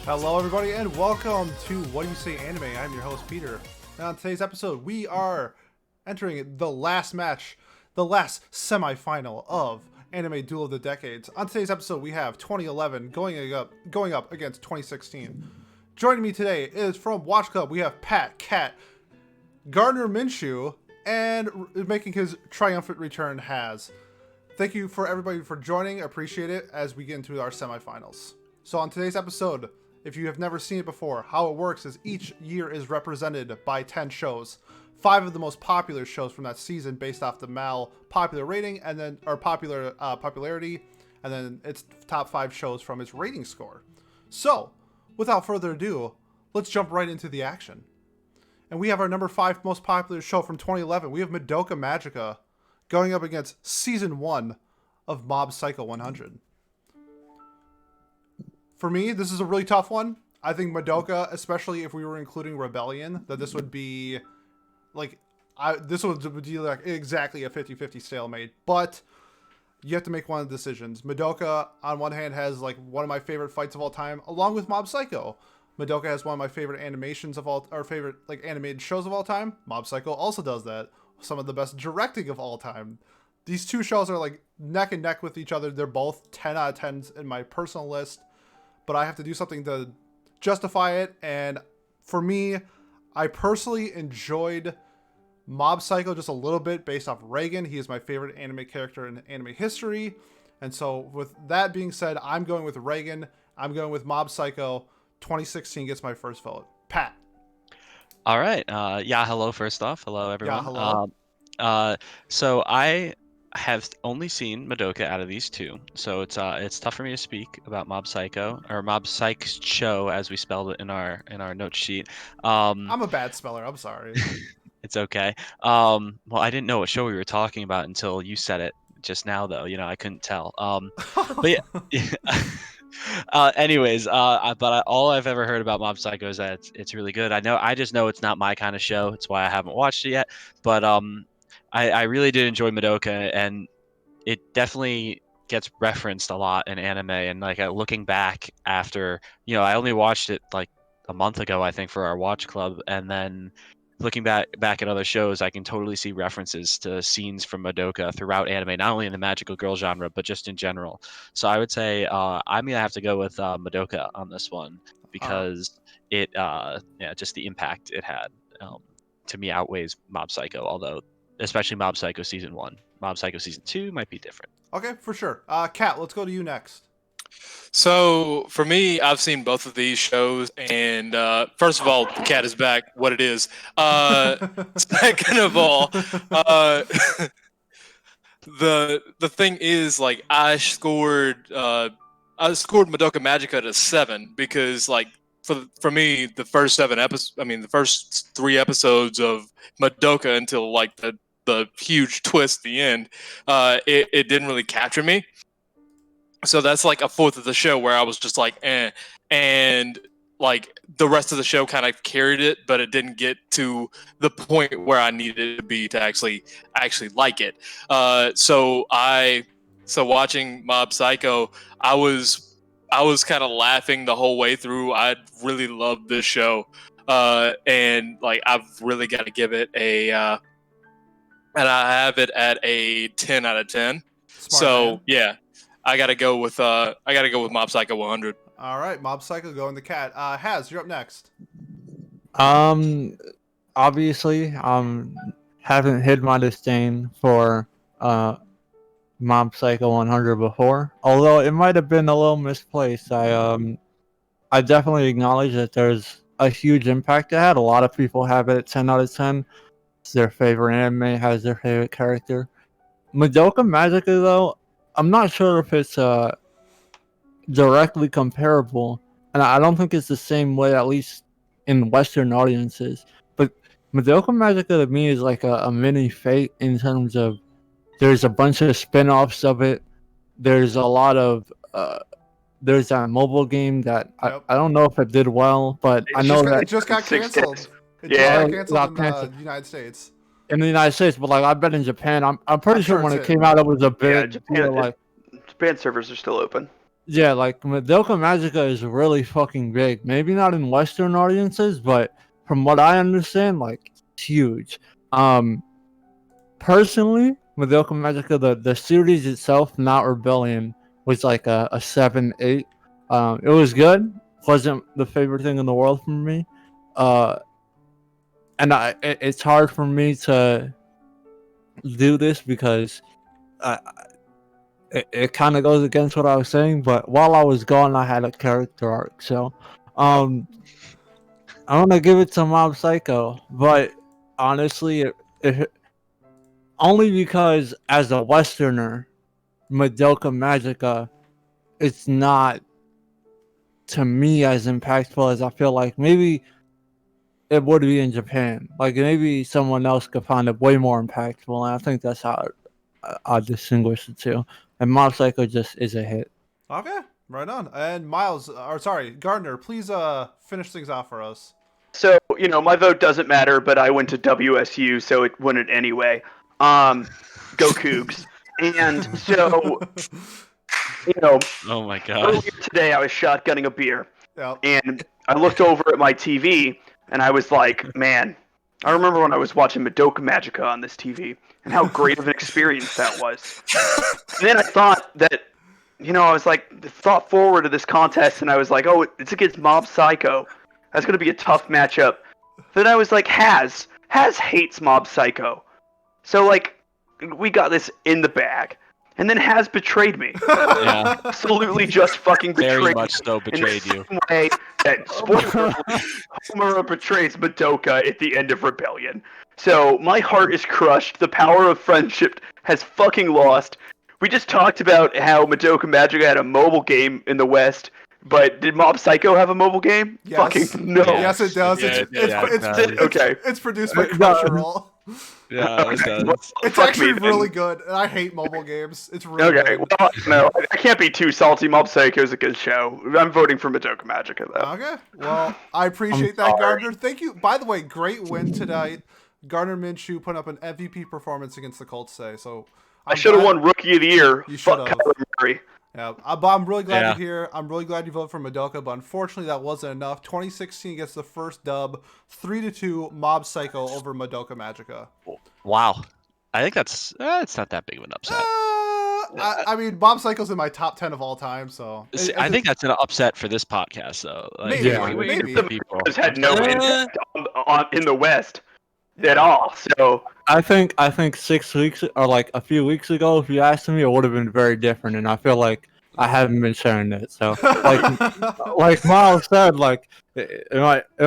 Hello, everybody, and welcome to What Do You Say Anime. I'm your host, Peter. And on today's episode, we are entering the last match, the last semifinal of Anime Duel of the Decades. On today's episode, we have 2011 going up against 2016. Joining me today is from Watch Club, we have Pat, Cat, Gardner Minshew, and making his triumphant return, Has. Thank you for everybody for joining. Appreciate it as we get into our semifinals. So on today's episode, if you have never seen it before, how it works is each year is represented by 10 shows. 5 of the most popular shows from that season based off the MAL popular rating and then or popularity, and then its top 5 shows from its rating score. So, without further ado, let's jump right into the action. And we have our number 5 most popular show from 2011. We have Madoka Magica going up against season 1 of Mob Psycho 100. For me, this is a really tough one. I think Madoka, especially if we were including Rebellion, that this would be like this would be like exactly a 50-50 stalemate. But you have to make one of the decisions. Madoka, on one hand, has like one of my favorite fights of all time, along with Mob Psycho. Madoka has one of my favorite animations of all, or favorite like animated shows of all time. Mob Psycho also does that. Some of the best directing of all time. These two shows are like neck and neck with each other. They're both 10 out of 10s in my personal list. But I have to do something to justify it. And for me, I personally enjoyed Mob Psycho just a little bit based off Reagan. He is my favorite anime character in anime history. And so with that being said, I'm going with Reagan. I'm going with Mob Psycho. 2016 gets my first vote. Pat. All right. Hello, first off. Hello, everyone. Yeah, hello. So I have only seen Madoka out of these two, so it's tough for me to speak about Mob Psycho or Mob Psych's show as we spelled it in our note sheet. I'm a bad speller. I'm sorry. It's okay. Well, I didn't know what show we were talking about until you said it just now, though. I couldn't tell. But yeah. All I've ever heard about Mob Psycho is that it's really good. I just know it's not my kind of show. It's why I haven't watched it yet. But I really did enjoy Madoka, and it definitely gets referenced a lot in anime. And like looking back after, I only watched it like a month ago, I think, for our watch club, and then looking back at other shows, I can totally see references to scenes from Madoka throughout anime, not only in the magical girl genre, but just in general. So I would say I'm gonna have to go with Madoka on this one because just the impact it had to me outweighs Mob Psycho. Although, especially Mob Psycho season 1, Mob Psycho season 2 might be different. Okay, for sure. Kat, let's go to you next. So for me, I've seen both of these shows, and first of all, the cat is back. What it is. Second of all, the thing is, like, I scored Madoka Magica to 7 because, like, for me, the first 3 episodes of Madoka until like the huge twist at the end, it didn't really capture me. So that's like a fourth of the show where I was just like, eh. And like the rest of the show kind of carried it, but it didn't get to the point where I needed it to be to actually like it. So watching Mob Psycho, I was kind of laughing the whole way through. I really loved this show. And like I've really got to give it and I have it at a 10 out of 10. Smart, man. Yeah. I gotta go with Mob Psycho 100. All right, Mob Psycho going the cat. Has, you're up next. Obviously, haven't hid my disdain for Mob Psycho 100 before. Although it might have been a little misplaced. I definitely acknowledge that there's a huge impact it had. A lot of people have it at 10 out of 10. It's their favorite anime, has their favorite character. Madoka Magica, though, I'm not sure if it's directly comparable, and I don't think it's the same way, at least in Western audiences. But Madoka Magica to me is like a mini Fate in terms of there's a bunch of spin-offs of it. There's a lot of there's that mobile game that I don't know if it did well, but I know that it just got canceled. It just got canceled in the United States. In the United States, but like I bet in Japan, I'm pretty sure when it came out, it was a big Japan servers are still open. Yeah, like Madoka Magica is really fucking big. Maybe not in Western audiences, but from what I understand, like it's huge. Um, Personally, Madoka Magica, the series itself, not Rebellion, was like a 7, 8. It was good. Wasn't the favorite thing in the world for me. Uh, and it's hard for me to do this because uh, it kind of goes against what I was saying. But while I was gone, I had a character arc. So, um, I'm gonna give it to Mob Psycho. But honestly, it only because as a Westerner, Madoka Magica, it's not to me as impactful as I feel like maybe it would be in Japan. Like maybe someone else could find it way more impactful, and I think that's how I distinguish the two. And Mob Psycho just is a hit. Okay, right on. And Miles, or sorry, Gardner, please finish things off for us. So, my vote doesn't matter, but I went to WSU, so it wouldn't anyway. Go Cougs. And so, Oh my god. earlier today I was shotgunning a beer, Yep. and I looked over at my TV, and I was like, man, I remember when I was watching Madoka Magica on this TV, and how great of an experience that was. And then I thought that, I was like, thought forward to this contest, and I was like, oh, it's against Mob Psycho. That's going to be a tough matchup. Then I was like, Haz hates Mob Psycho. So, like, we got this in the bag. And then Haz betrayed me. Yeah. Absolutely just fucking betrayed Very much me. so betrayed in you. the same way that spoiler alert, Homura betrays Madoka at the end of Rebellion. So, my heart is crushed. The power of friendship has fucking lost. We just talked about how Madoka Magica had a mobile game in the West. But did Mob Psycho have a mobile game? Yes. Fucking no. Yeah. Yes, it does. Yeah, Okay. It's produced by It does. Crunchyroll. Yeah, it does. Well, It's fuck actually me, then. really good, and I hate mobile games. It's really Okay, good. well, no, I can't be too salty. Mob Psycho is a good show. I'm voting for Madoka Magica, though. Okay, well, I appreciate that, sorry. Gardner. Thank you. By the way, great win tonight. Gardner Minshew put up an MVP performance against the Colts today, so I should have won Rookie of the Year. You Fuck should've. Kyler Murray. Yeah, but I'm really glad Yeah. to hear. I'm really glad you voted for Madoka, but unfortunately that wasn't enough. 2016 gets the first dub, 3-2 Mob Psycho over Madoka Magica. Wow. I think that's it's not that big of an upset. I mean, Mob Psycho's in my top 10 of all time, so See, I think that's an upset for this podcast, though. Like, Maybe, we maybe. people. Just had no Uh, impact in the West at all. So I think 6 weeks or like a few weeks ago, if you asked me, it would have been very different. And I feel like I haven't been sharing it. So like Miles said, like it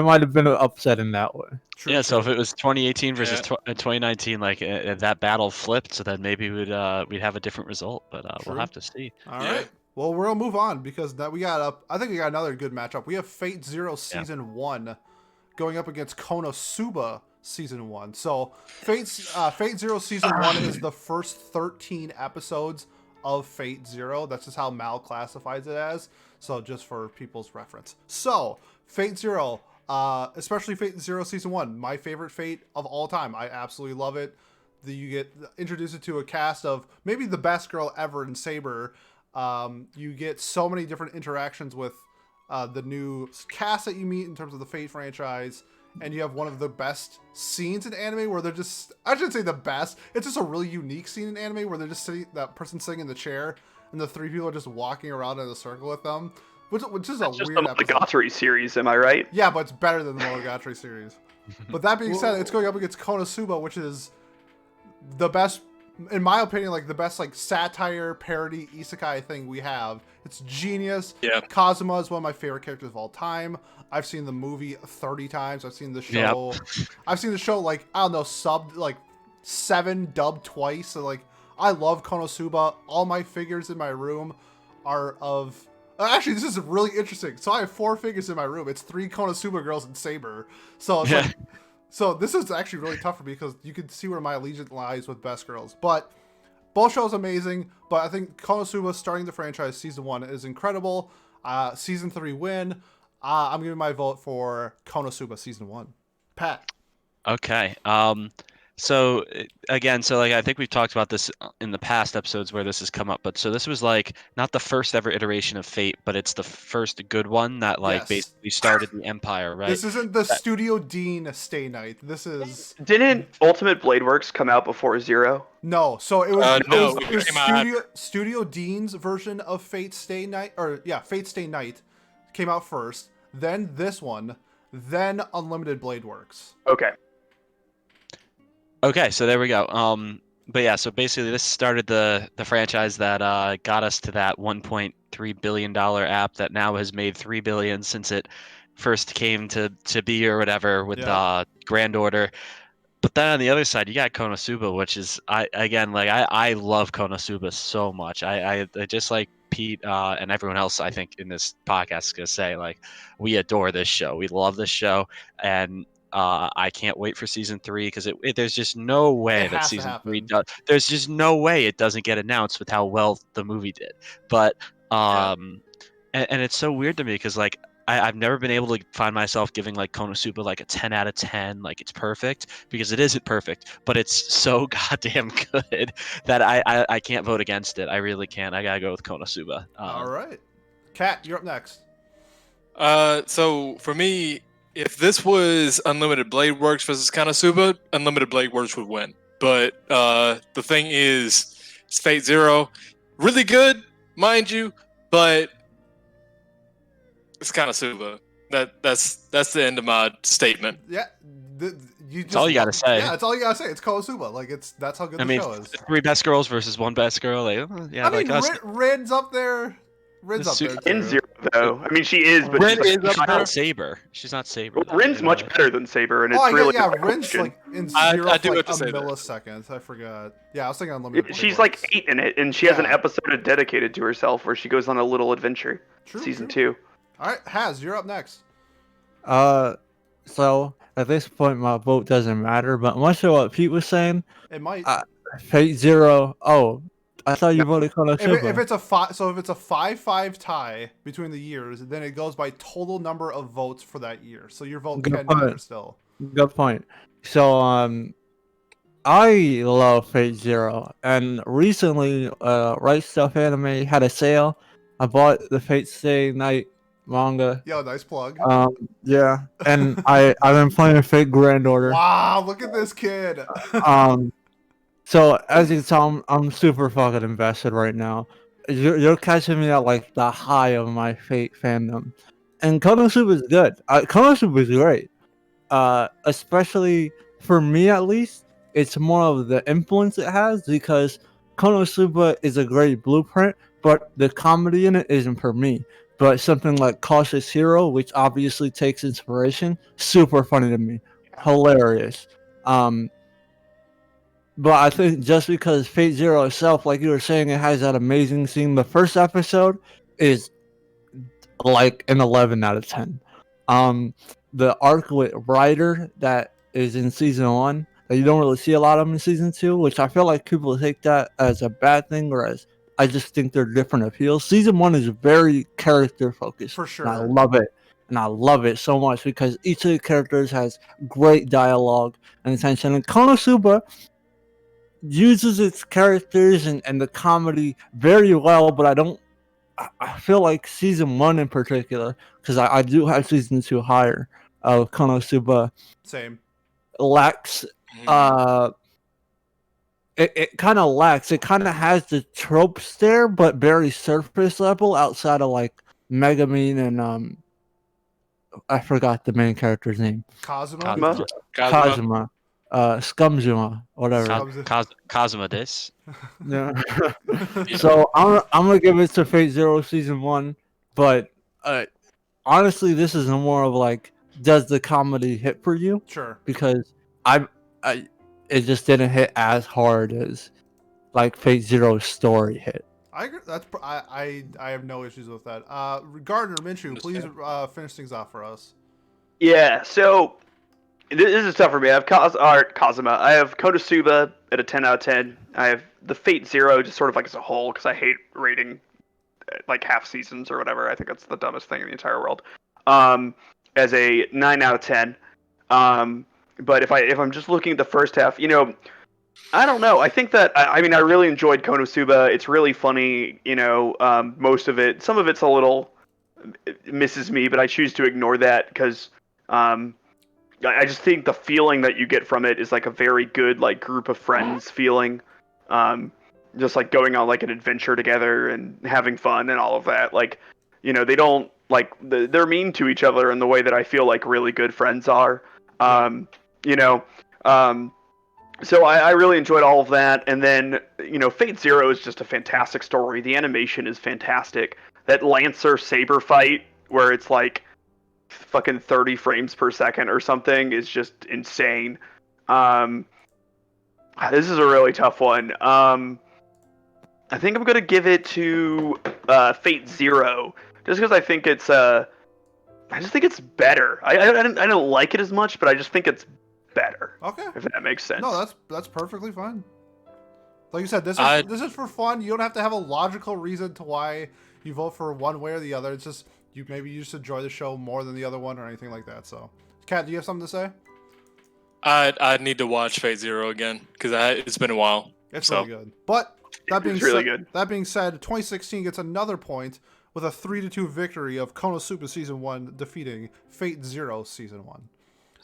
might have been upset in that way. Yeah, so if it was 2018 versus Yeah. 2019, like that battle flipped, so then maybe we'd have a different result, but we'll True. have to see. All Yeah. right. Well, we'll move on because we got up. I think we got another good matchup. We have Fate Zero Season 1 going up against Konosuba Season 1. So Fate Zero Season 1 is the first 13 episodes of Fate Zero. That's just how Mal classifies it as. So just for people's reference. So Fate Zero, especially Fate Zero Season 1, my favorite Fate of all time. I absolutely love it. You get introduced to a cast of maybe the best girl ever in Saber. You get so many different interactions with the new cast that you meet in terms of the Fate franchise, and you have one of the best scenes in anime where they're just, I shouldn't say the best, it's just a really unique scene in anime where they're just sitting, that person sitting in the chair, and the three people are just walking around in a circle with them, which is a it's just weird the episode. Monogatari series, am I right? Yeah, but it's better than the Monogatari series. But that being said, it's going up against Konosuba, which is the best, in my opinion, like the best like satire, parody, isekai thing we have. It's genius. Yeah. Kazuma is one of my favorite characters of all time. I've seen the movie 30 times. I've seen the show. I've seen the show like, I don't know, subbed like 7, dubbed twice. So like, I love Konosuba. All my figures in my room are of. Actually, this is really interesting. So I have 4 figures in my room. It's 3 Konosuba girls and Saber. So it's like, so this is actually really tough for me because you can see where my allegiance lies with Best Girls. But both shows amazing. But I think Konosuba starting the franchise season 1 is incredible. Season 3 win. I'm giving my vote for Konosuba season 1. Pat. Okay. So again, so like I think we've talked about this in the past episodes where this has come up, but so this was like not the first ever iteration of Fate, but it's the first good one that like Yes. basically started the Empire, right? This isn't the That- Studio Dean Stay Night. This is Didn't Ultimate Blade Works come out before Zero? no. So it was No, it was it came out Studio Dean's version of Fate Stay Night, or yeah, Fate Stay Night came out first. Then this one, then Unlimited Blade Works. Okay. Okay, so there we go. But yeah, so basically this started the franchise that got us to that 1.3 billion dollar app that now has made 3 billion since it first came to be or whatever with Yeah. Grand Order. But then on the other side, you got Konosuba, which is I love Konosuba so much. I just like Pete and everyone else I think in this podcast is gonna say like we adore this show. We love this show, and I can't wait for season 3 because there's just no way It that has to season 3 happen. does. There's just no way it doesn't get announced with how well the movie did. But and it's so weird to me because like I've never been able to find myself giving like Konosuba like a 10 out of 10, like it's perfect because it isn't perfect, but it's so goddamn good that I can't vote against it. I really can't. I gotta go with Konosuba. All right, Kat, you're up next. So for me, if this was Unlimited Blade Works versus Konosuba, Unlimited Blade Works would win. But the thing is, it's Fate Zero, really good, mind you, but it's Konosuba. That's the end of my statement. Yeah, you just, That's all you gotta say. Yeah, that's all you gotta say. It's Konosuba. Like that's how good I the mean, show is. 3 best girls versus 1 best girl. Like, yeah, I mean, like us. Rin's up there. Rin's up there. In Too. Zero, though. I mean, she is, but Rin she's, is like, up She's there. not Saber. She's not Saber. Well, though, Rin's you know, much like- better than Saber, and Oh, it's really yeah, a Rin's question. like in I Zero do for like have to a say that. millisecond. I forgot. Yeah, I was thinking Unlimited. Blade She's Works. like 8 in it, and she has an Yeah. episode dedicated to herself where she goes on a little adventure. True, Season true. 2. All right, Haz, you're up next. So at this point, my vote doesn't matter. But much of what Pete was saying, It might. Fate Zero. Oh, I thought you voted If Konosuba. it's a 5-5 tie between the years, then it goes by total number of votes for that year. So your vote Good can point. matter still. Good point. So I love Fate Zero, and recently, Right Stuff Anime had a sale. I bought the Fate Stay Night manga. Yo, nice plug. Yeah, and I've been playing Fate Grand Order. Wow, look at this kid. So as you can tell, I'm super fucking invested right now. You're catching me at like the high of my Fate fandom, and Konosuba is good. Konosuba is great. Especially for me at least, it's more of the influence it has because Konosuba is a great blueprint, but the comedy in it isn't for me. But something like Cautious Hero, which obviously takes inspiration, super funny to me, hilarious. But I think just because Fate Zero itself, like you were saying, it has that amazing scene. The first episode is like an 11 out of 10. The arc with Ryder that is in season 1 that you don't really see a lot of in season 2, which I feel like people take that as a bad thing, whereas I just think they're different appeals. Season 1 is very character focused. For sure. And I love it. And I love it so much because each of the characters has great dialogue and attention. And Konosuba uses its characters and the comedy very well, but I feel like season 1 in particular, because I do have season 2 higher of Konosuba, Same. lacks it kind of lacks. It kind of has the tropes there, but very surface level outside of like Megumin and I forgot the main character's name. Kazuma. Kazuma. Scumzuma, whatever. Kazuma this. Yeah. So I'm gonna give it to Fate Zero season 1, but honestly, this is more of like, does the comedy hit for you? Sure. Because it just didn't hit as hard as like Fate Zero's story hit. I agree. I have no issues with that. Gardner Minshew, please finish things off for us. Yeah, so this is tough for me. I have Kazuma. I have Konosuba at a 10 out of 10. I have the Fate Zero just sort of like as a whole because I hate rating like half seasons or whatever. I think that's the dumbest thing in the entire world. As a 9 out of 10. But if I'm just looking at the first half, I don't know. I think that I mean I really enjoyed Konosuba. It's really funny. Most of it. Some of it's a little it misses me, but I choose to ignore that because um, I just think the feeling that you get from it is like a very good like group of friends feeling. Um, just like going on like an adventure together and having fun and all of that. Like, they don't like they're mean to each other in the way that I feel like really good friends are. You know, um, so I really enjoyed all of that. And then, Fate Zero is just a fantastic story. The animation is fantastic. That Lancer Saber fight where it's like fucking 30 frames per second or something is just insane. Um, this is a really tough one. I think I'm gonna give it to Fate Zero, just because I just think it's better. I don't like it as much, but I just think it's better. Okay. If that makes sense. No, that's perfectly fine. Like you said, this is for fun. You don't have to have a logical reason to why you vote for one way or the other. It's just maybe you just enjoy the show more than the other one or anything like that. So, Kat, do you have something to say? I need to watch Fate Zero again because it's been a while. It's really good. But It's really good. That being said, 2016 gets another point with a 3-2 victory of Konosuba Season 1 defeating Fate Zero Season 1.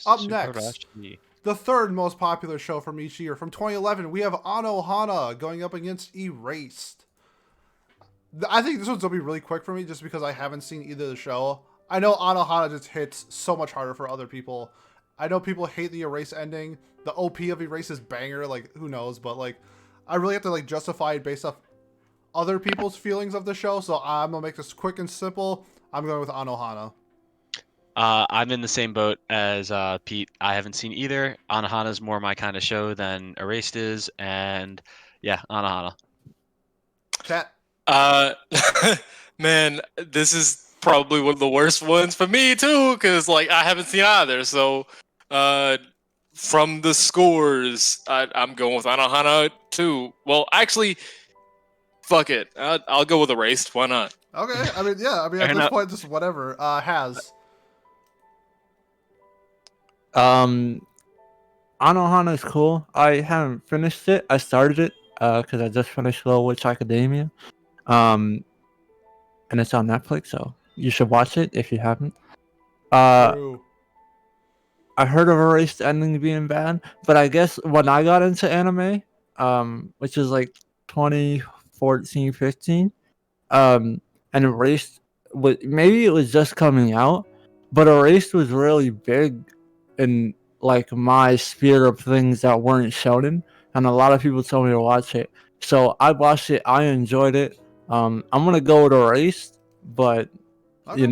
Up next, the third most popular show from each year. From 2011, we have Anohana going up against Erased. I think this one's going to be really quick for me just because I haven't seen either of the show. I know Anohana just hits so much harder for other people. I know people hate the Erase ending. The OP of Erase is banger, like, who knows, but, like, I really have to, like, justify it based off other people's feelings of the show, so I'm going to make this quick and simple. I'm going with Anohana. I'm in the same boat as Pete. I haven't seen either. Anohana's more my kind of show than Erased is, and yeah, Anohana. Chat. Man, this is probably one of the worst ones for me too, because like I haven't seen either. So, from the scores, I'm going with Anohana too. Well, actually, fuck it. I'll go with Erased. Why not? Okay, I mean, yeah, at this point, just whatever. Has. Anohana is cool. I haven't finished it. I started it because I just finished Little Witch Academia. And it's on Netflix, so you should watch it if you haven't. True. I heard of Erased ending being bad, but I guess when I got into anime, which is like 2014, 15, and Erased maybe it was just coming out, but Erased was really big in like my sphere of things that weren't shonen, and a lot of people told me to watch it. So I watched it. I enjoyed it. I'm gonna go with Erased, but Okay.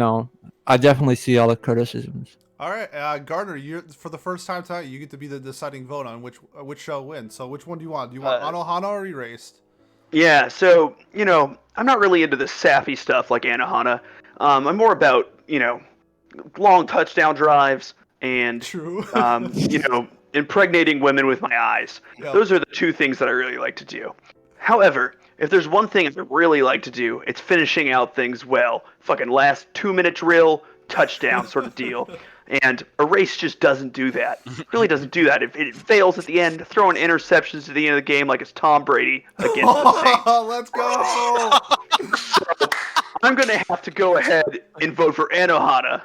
I definitely see all the criticisms. All right, Gardner, for the first time tonight, you get to be the deciding vote on which show wins. So which one do you want? Do you want Anohana or Erased? Yeah, so, I'm not really into the sappy stuff like Anohana. I'm more about, long touchdown drives and, True. impregnating women with my eyes. Yep. Those are the two things that I really like to do. However, if there's one thing I really like to do, it's finishing out things well. Fucking last 2-minute drill, touchdown sort of deal. And Erase just doesn't do that. Really doesn't do that. It fails at the end, throwing interceptions to the end of the game like it's Tom Brady against the Saints. Let's go! So I'm going to have to go ahead and vote for Anohana.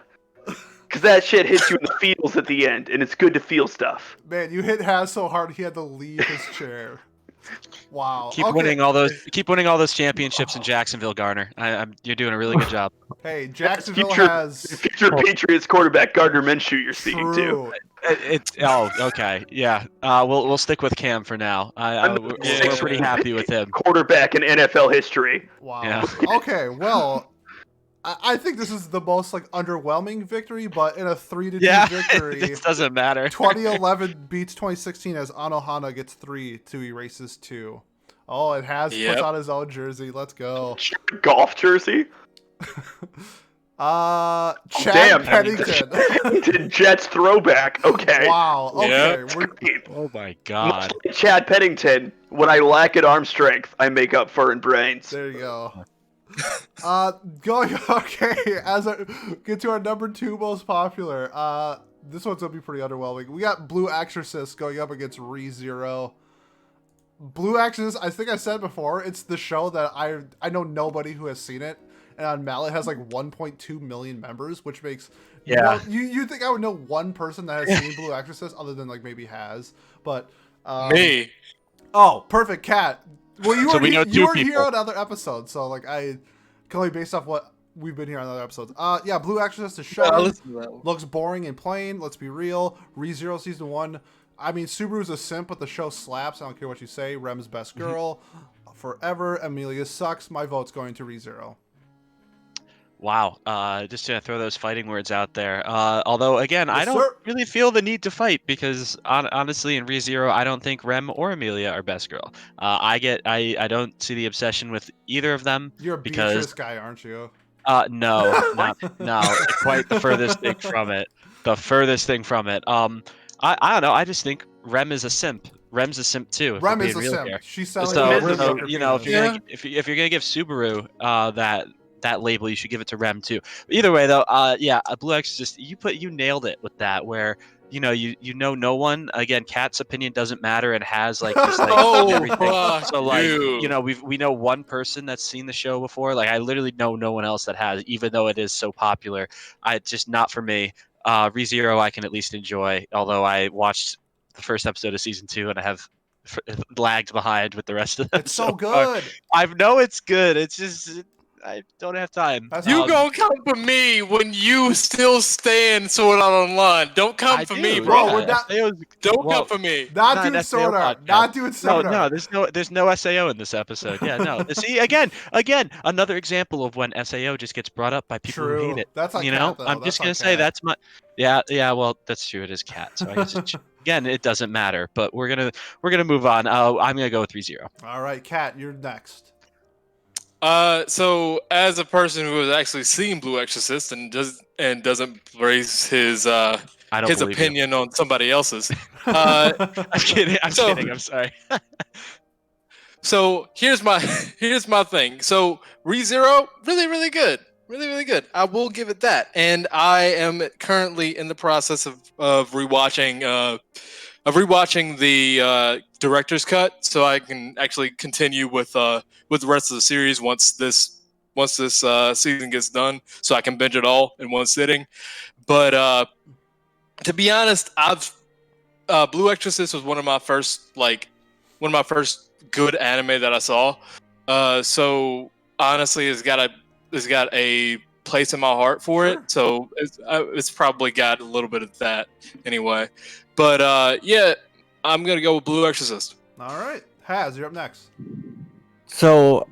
Because that shit hits you in the feels at the end, and it's good to feel stuff. Man, you hit Has so hard he had to leave his chair. Wow. Keep winning all those championships in Jacksonville, Garner. You're doing a really good job. Hey, Jacksonville future, has future Patriots quarterback Gardner Minshew. You're speaking to. Okay, yeah. We'll stick with Cam for now. We're pretty happy with him. Quarterback in NFL history. Wow. Yeah. Okay, well, I think this is the most underwhelming victory, but in a 3-2 victory, It doesn't matter. 2011 beats 2016 as Anohana gets 3 to Erases 2. Oh, it has puts on his own jersey. Let's go. Golf jersey. Chad Pennington. Jets throwback. Okay. Wow. Okay. Yep. Oh my God. Much like Chad Pennington. When I lack at arm strength, I make up for it in brains. There you go. Get to our number 2 most popular. this one's gonna be pretty underwhelming. We got Blue Exorcist going up against ReZero. Blue Exorcist, I think I said before, it's the show that I know nobody who has seen it, and on Mallet has like 1.2 million members, which makes you think I would know one person that has seen Blue Exorcist other than like maybe has, but Me. Oh, perfect, Cat. Well, you So weren't, we know you two weren't here people. on other episodes, so like I can only based off what we've been here on other episodes. Yeah, Blue Exorcist is Yeah, showing. listen to that one. Looks boring and plain. Let's be real. ReZero season 1. I mean, Subaru's a simp, but the show slaps. I don't care what you say. Rem's best girl forever. Amelia sucks. My vote's going to ReZero. Wow. Just gonna throw those fighting words out there. Although again, I Yes, don't sir. really feel the need to fight because honestly, in ReZero, I don't think Rem or Amelia are best girl. I don't see the obsession with either of them You're a because Beatrice guy, aren't you? no, no, quite the furthest thing from it. The furthest thing from it. I don't know. I just think Rem is a simp. Rem's a simp too. If we're Rem is being a real simp. here. She's selling So, Rem is a her so simp. you know, if you're Yeah. gonna if you're gonna give Subaru that label, you should give it to Rem too. Either way, though, yeah, Blue X just you nailed it with that. Where you know no one. Again, Cat's opinion doesn't matter and has like dislikes and Oh, everything. fuck So like you. we know one person that's seen the show before. Like I literally know no one else that has, even though it is so popular. It's just not for me. ReZero I can at least enjoy, although I watched the first episode of season 2 and I have lagged behind with the rest of them. It's so far. good. I know it's good. It's just I don't have time. That's You Um, gonna come for me when you still stand Sword Art Online. Don't come I for do, me, Bro, bro. we're not- Don't well, come for me. Not Not doing an Sword SAO Art. podcast. Not doing No, Sword no, Art. there's no SAO in this episode. Yeah, no. See, again, another example of when SAO just gets brought up by people who hate True. it. That's on You Cat, know, though. I'm That's just on gonna say Cat. that's my. Yeah. Well, that's true. It is Cat. So I guess again, it doesn't matter. But we're gonna move on. I'm gonna go with ReZero. All right, Cat, you're next. So as a person who has actually seen Blue Exorcist and doesn't base his I don't his believe you. opinion on somebody else's. I'm kidding. I'm So- kidding. I'm sorry. So here's my thing. So ReZero, really good, really good. I will give it that. And I am currently in the process of rewatching the director's cut, so I can actually continue with the rest of the series once this season gets done, so I can binge it all in one sitting. But to be honest, Blue Exorcist was one of my first good anime that I saw. So honestly, it's got a place in my heart for it. So it's probably got a little bit of that anyway. But yeah, I'm gonna go with Blue Exorcist. All right. Haz, you're up next. So,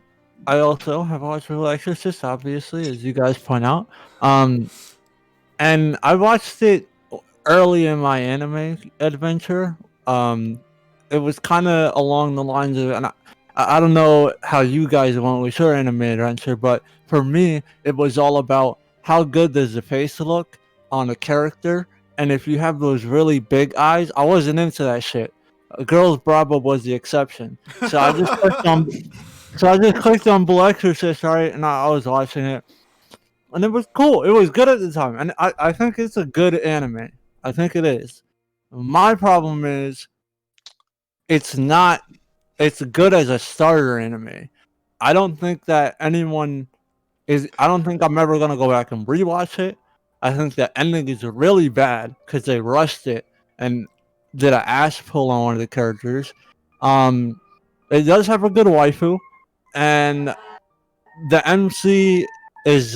I also have watched Duel Exorcist, obviously, as you guys point out. And I watched it early in my anime adventure. It was kind of along the lines of, and I don't know how you guys went with your anime adventure, but for me, it was all about how good does the face look on a character, and if you have those really big eyes, I wasn't into that shit. Girls Bravo was the exception. So I just clicked on Blue Exorcist, right, and I was watching it, and it was cool. It was good at the time, and I think it's a good anime. I think it is. My problem is, it's not. It's good as a starter anime. I don't think that anyone is. I don't think I'm ever gonna go back and rewatch it. I think the ending is really bad because they rushed it and did an ass pull on one of the characters. It does have a good waifu, and the MC is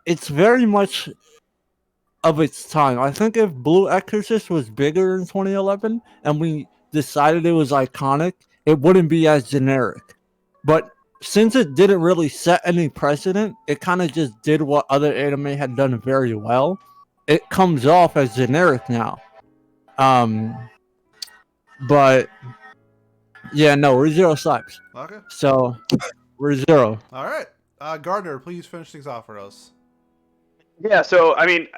it's very much of its time. I think if Blue Exorcist was bigger in 2011 and we decided it was iconic, it wouldn't be as generic. But since it didn't really set any precedent, it kind of just did what other anime had done very well. It comes off as generic now. But yeah, no, ReZero slaps. Okay. So ReZero. All right. Gardner, please finish things off for us. Yeah, so I mean,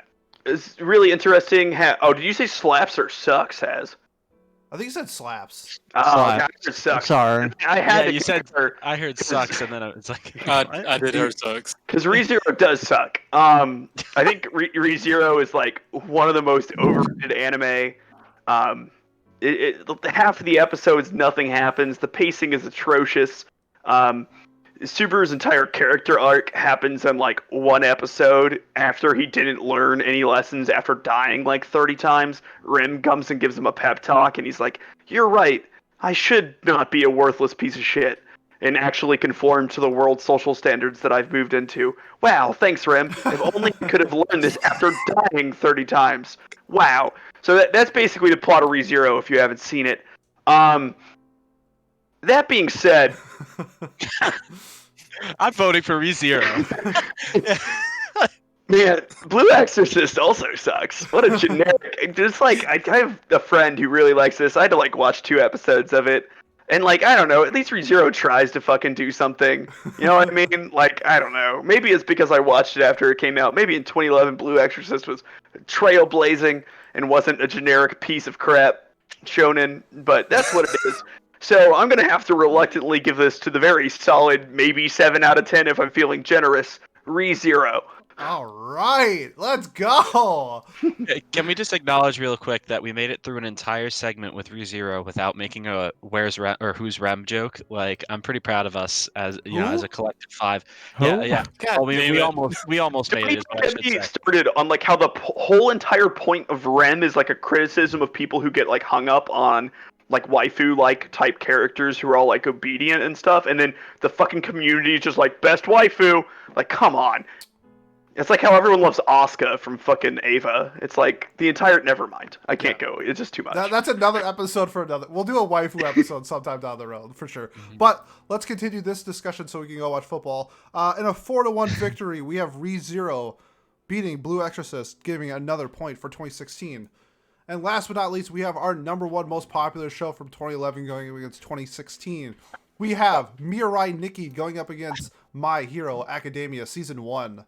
it's really interesting. Oh, did you say slaps or sucks? Has I think you said slaps. Oh, Slap. God, it sucks. Sorry. I had Yeah, to you said compare I heard sucks, and then it's like what? I did her sucks. because ReZero does suck. I think ReZero is like one of the most overrated anime. Um, half of the episodes nothing happens. The pacing is atrocious. Um, Subaru's entire character arc happens in like one episode after he didn't learn any lessons after dying like 30 times. Rim comes and gives him a pep talk, and he's like, "You're right. I should not be a worthless piece of shit and actually conform to the world's social standards that I've moved into. Wow, thanks, Rim. If only I could have learned this after dying 30 times. Wow." So that's basically the plot of ReZero if you haven't seen it. That being said, I'm voting for ReZero. man, Blue Exorcist also sucks. What a generic. Just like I have a friend who really likes this. I had to like watch 2 episodes of it, and like I don't know. At least ReZero tries to fucking do something. You know what I mean? Like I don't know. Maybe it's because I watched it after it came out. Maybe in 2011, Blue Exorcist was trailblazing and wasn't a generic piece of crap shonen. But that's what it is. So I'm gonna have to reluctantly give this to the very solid, maybe 7 out of 10 if I'm feeling generous. ReZero. All right, let's go. Can we just acknowledge real quick that we made it through an entire segment with ReZero without making a where's Rem or who's Rem joke? Like, I'm pretty proud of us as you know, Who? as a collective 5. Who? Yeah. God Well, damn we it. almost Don't made it. even Is what I get should me say. started on like how the whole entire point of Rem is like a criticism of people who get like hung up on like waifu like type characters who are all like obedient and stuff, and then the fucking community is just like best waifu. Like, come on. It's like how everyone loves Asuka from fucking Ava. It's like the entire. Never mind. I can't go. It's just too much. That's another episode for another. We'll do a waifu episode sometime down the road for sure. Mhm. But let's continue this discussion so we can go watch football. In a 4-1 victory, we have ReZero beating Blue Exorcist, giving another point for 2016. And last but not least, we have our number one most popular show from 2011 going against 2016. We have Mirai Nikki going up against My Hero Academia Season 1.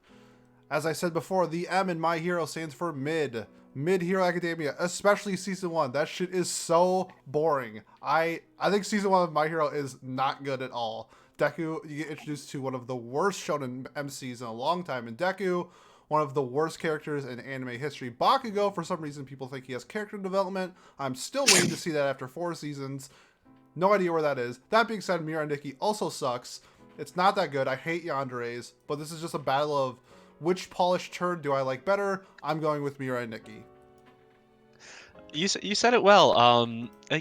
As I said before, the M in My Hero stands for mid. Mid Hero Academia, especially Season 1. That shit is so boring. I think Season 1 of My Hero is not good at all. Deku, you get introduced to one of the worst shonen MCs in a long time in Deku. One of the worst characters in anime history. Bakugo, for some reason, people think he has character development. I'm still waiting to see that after 4 seasons. No idea where that is. That being said, Mirai Nikki also sucks. It's not that good. I hate yandere's, but this is just a battle of which polished turd do I like better? I'm going with Mirai Nikki. You said it well.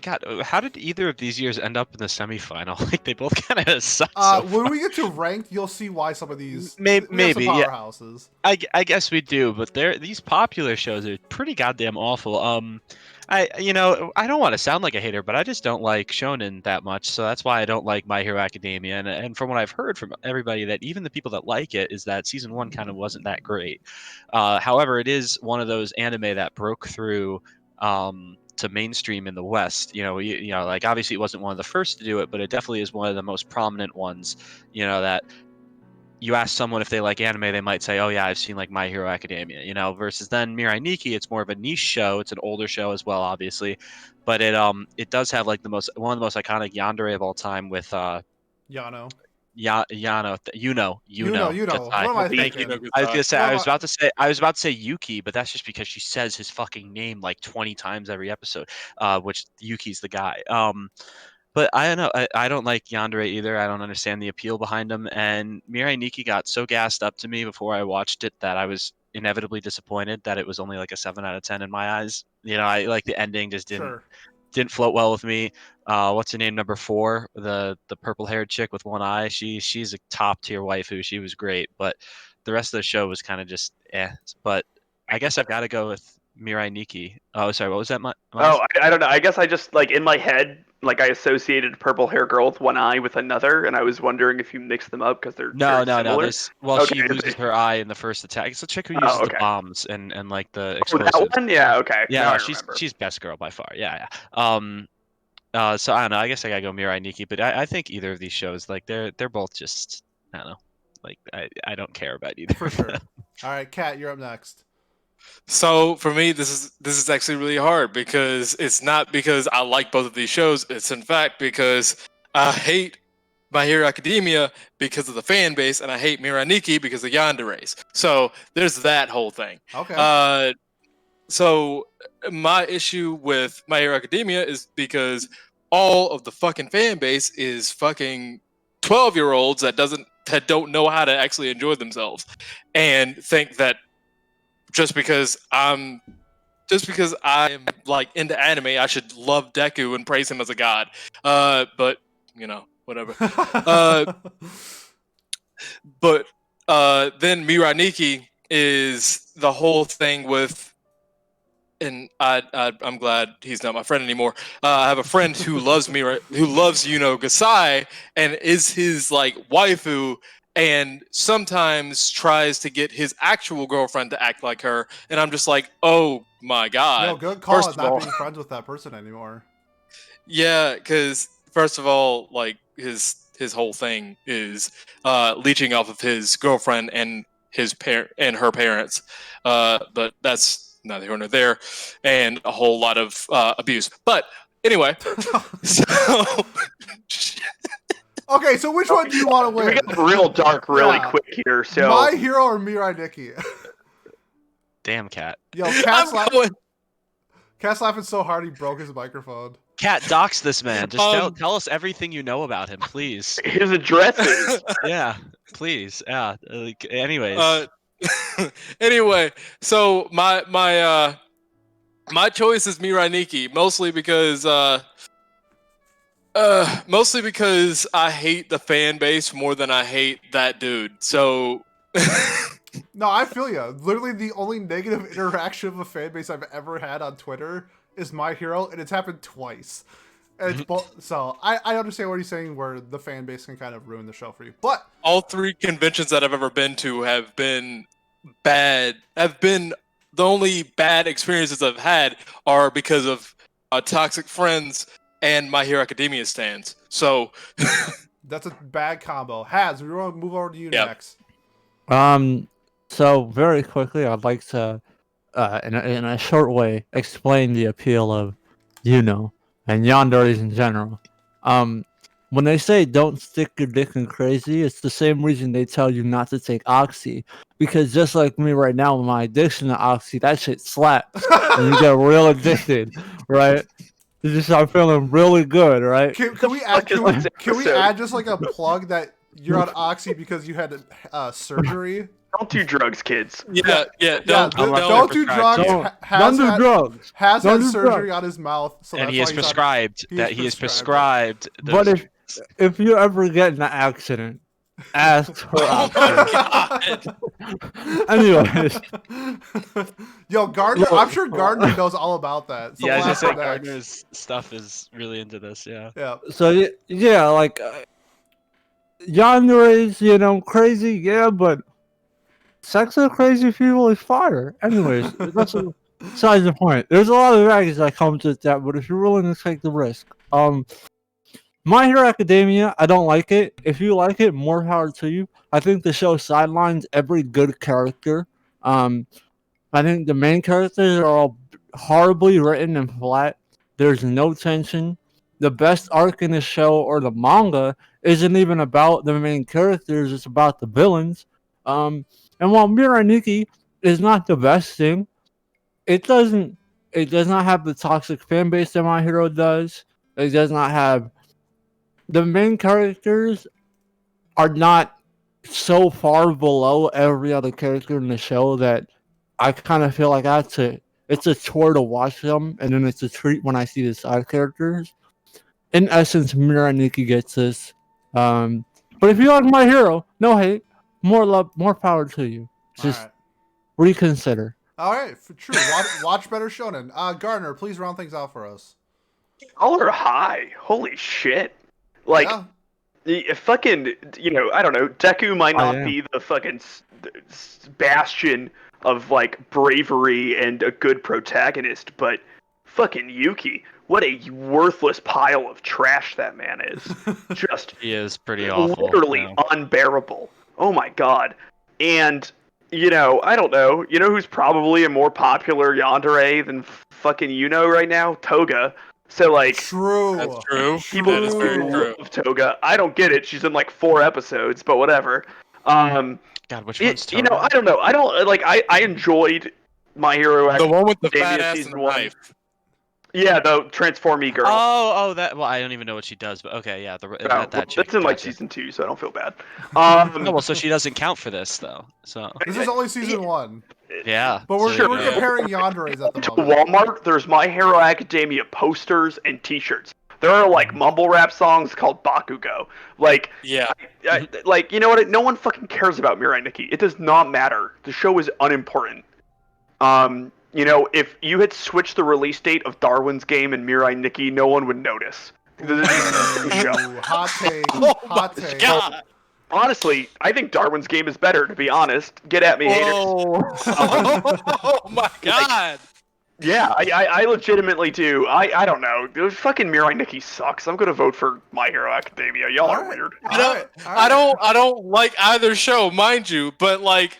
God, how did either of these years end up in the semifinal? Like they both kind of suck. So When far. we get to ranked, you'll see why some of these Maybe, we have some yeah. powerhouses. I guess we do, but these popular shows are pretty goddamn awful. I don't want to sound like a hater, but I just don't like shonen that much, so that's why I don't like My Hero Academia. And from what I've heard from everybody, that even the people that like it is that season 1 kind of wasn't that great. However, it is one of those anime that broke through to mainstream in the West. Like obviously it wasn't one of the first to do it, but it definitely is one of the most prominent ones. That you ask someone if they like anime, they might say, "Oh yeah, I've seen like My Hero Academia," versus then Mirai Nikki, it's more of a niche show. It's an older show as well, obviously, but it does have like one of the most iconic yandere of all time with Yano. Yano, What am I Thank thinking? you, I was gonna say, What I am was about to say, Yuki, but that's just because she says his fucking name like 20 times every episode, which Yuki's the guy. But I don't know. I don't like Yandere either. I don't understand the appeal behind him. And Mirai Nikki got so gassed up to me before I watched it that I was inevitably disappointed that it was only like a 7 out of 10 in my eyes. I like the ending just Sure. didn't float well with me. What's her name? Number 4, the purple haired chick with one eye. She's a top tier waifu. She was great, but the rest of the show was kind of just eh. But I guess I've got to go with Mirai Nikki. Oh, sorry. What was that? Miles? Oh, I don't know. I guess I just like in my head, like I associated purple hair girl with one eye with another, and I was wondering if you mix them up because they're No. very similar. She Okay. loses her eye in the first attack. It's the chick who uses Okay. the bombs and like the Oh, explosives. that one? Yeah. Okay. Yeah, Now no, I she's remember. best girl by far. Yeah. So I don't know. I guess I gotta go Mirai Nikki, but I think either of these shows, like they're both just I don't know. Like I don't care about either. For sure. All right, Kat, you're up next. So for me, this is actually really hard because it's not because I like both of these shows. It's in fact because I hate My Hero Academia because of the fan base, and I hate Miraniki because of yandere's. So there's that whole thing. Okay. So my issue with My Hero Academia is because all of the fucking fan base is fucking 12-year-olds that don't know how to actually enjoy themselves and think that just because I'm like into anime, I should love Deku and praise him as a god. But whatever. But then Miraniki is the whole thing with, and I'm glad he's not my friend anymore. I have a friend who loves who loves Gasai, and is his like waifu, and sometimes tries to get his actual girlfriend to act like her, and I'm just like, oh my god. Yo, good call First on of not all, being friends with that person anymore. yeah, because first of all, like his whole thing is leeching off of his girlfriend and her parents, but that's neither here nor there, and a whole lot of abuse. But anyway, so Okay, so which one do you want to win? We got real dark really Yeah. quick here. So My Hero or Mirai Nikki? Damn, Cat. Yo, Cat's I'm going. laughing so hard he broke his microphone. Cat, dox this man. Just Um, tell us everything you know about him, please. his address is Yeah, please. Yeah. Anyways. Anyway, so my choice is Mirai Nikki, mostly because I hate the fan base more than I hate that dude. So No, I feel you. Literally, the only negative interaction of a fan base I've ever had on Twitter is My Hero, and it's happened twice. And it's so I understand what he's saying, where the fan base can kind of ruin the show for you. But all 3 conventions that I've ever been to have been bad. The only bad experiences I've had are because of toxic friends and My Hero Academia stands. So that's a bad combo. Haz, we want to move over to you Yeah. next. So very quickly, I'd like to, in a short way, explain the appeal of, and yandere's in general. When they say don't stick your dick in crazy, it's the same reason they tell you not to take oxy. Because just like me right now, with my addiction to oxy, that shit slaps, and you get real addicted, right? You just start feeling really good, right? Can we add? fuck is this Can we episode? add just like a plug that you're on oxy because you had surgery? don't do drugs, kids. yeah, Don't don't do prescribed. drugs. Don't do drugs. Has Don't had do surgery drugs. on his mouth, so and that's he why is he's on- prescribed he is prescribed But those- if you ever get in an accident, ask for Oh oxy. my god! Anyways, Yo, Gardner, Look. I'm sure Gardner knows all about that. So yeah, I we'll was gonna ask say him next. Gardner's stuff is really into this. Yeah. Yeah. so yeah, like yandere's, crazy, yeah, but sex with crazy people is fire. Anyways, that's besides the point. There's a lot of baggage that comes with that, but if you're willing to take the risk, My Hero Academia, I don't like it. If you like it, more power to you. I think the show sidelines every good character. I think the main characters are all horribly written and flat. There's no tension. The best arc in the show or the manga isn't even about the main characters, it's about the villains. And while Miraniki is not the best thing, it does not have the toxic fan base that My Hero does. It does not have, the main characters are not so far below every other character in the show that I kind of feel like it's a chore to watch them, and then it's a treat when I see the side characters. In essence, Miraniki gets this. But if you like My Hero, no hate, more love, more power to you. Just All right. reconsider. All right. True. Watch better shonen. Gardner, please round things out for us. All are high. Holy shit. Like, Yeah. the fucking, I don't know. Deku might I not am. be the fucking bastion of like bravery and a good protagonist, but fucking Yuki, what a worthless pile of trash that man is. Just He is pretty awful. literally no. unbearable. Oh my god. And I don't know. You know who's probably a more popular yandere than fucking right now? Toga. So like, True. That's true. people That is very True. true. love Toga. I don't get it. She's in like 4 episodes, but whatever. God, which one's Toga? I don't know. I don't like. I enjoyed My Hero The one with the Academia fat ass season and the 1. knife. Yeah, the Transformy girl. That. Well, I don't even know what she does, but okay, yeah, Well, that chick. that's in like Gotcha. season 2, so I don't feel bad. Oh, well, so she doesn't count for this though. So This is only season 1. yeah. But we're, so, we're yeah. comparing yanderes at the to moment. Walmart, there's My Hero Academia posters and T-shirts. There are like mumble rap songs called Bakugo. Like, Yeah. like you know what? No one fucking cares about Mirai Nikki. It does not matter. The show is unimportant. If you had switched the release date of Darwin's Game and Mirai Nikki, no one would notice. This is the show. Ooh, hot take. Oh Hot take. God. Honestly, I think Darwin's Game is better. To be honest, get at me, haters. Oh my God. Yeah, I legitimately do. I don't know. Fucking Mirai Nikki sucks. I'm gonna vote for My Hero Academia. Y'all are Alright. weird. I don't like either show, mind you, but like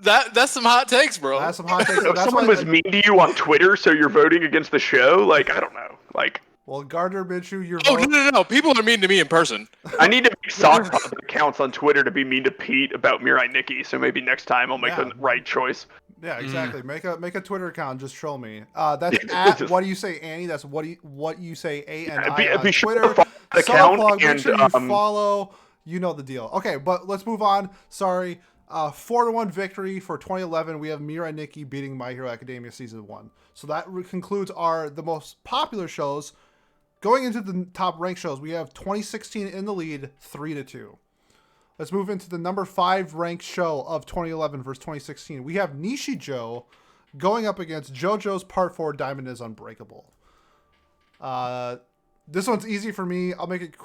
that's some hot takes, bro. That's some hot takes. If That's someone why, was mean to you on Twitter, so you're voting against the show, like I don't know. Like well, Gardner Minshew, your Oh vote. no! People are mean to me in person. I need to make sock accounts on Twitter to be mean to Pete about Mirai Nikki. So maybe next time I'll make Yeah. the right choice. Yeah, exactly. Make a Twitter account. Just troll me. That's at what do you say, Annie? That's what you say, ANI on Be sure Twitter. to follow the account Self-plug, make and sure you follow. You know the deal. Okay, but let's move on. Sorry. 4-1 victory for 2011. We have Mirai Nikki beating My Hero Academia season 1. So that concludes the most popular shows. Going into the top ranked shows, we have 2016 in the lead, 3-2. Let's move into the number 5 ranked show of 2011 versus 2016. We have Nishijo going up against JoJo's Part 4 Diamond is Unbreakable. This one's easy for me. I'll make it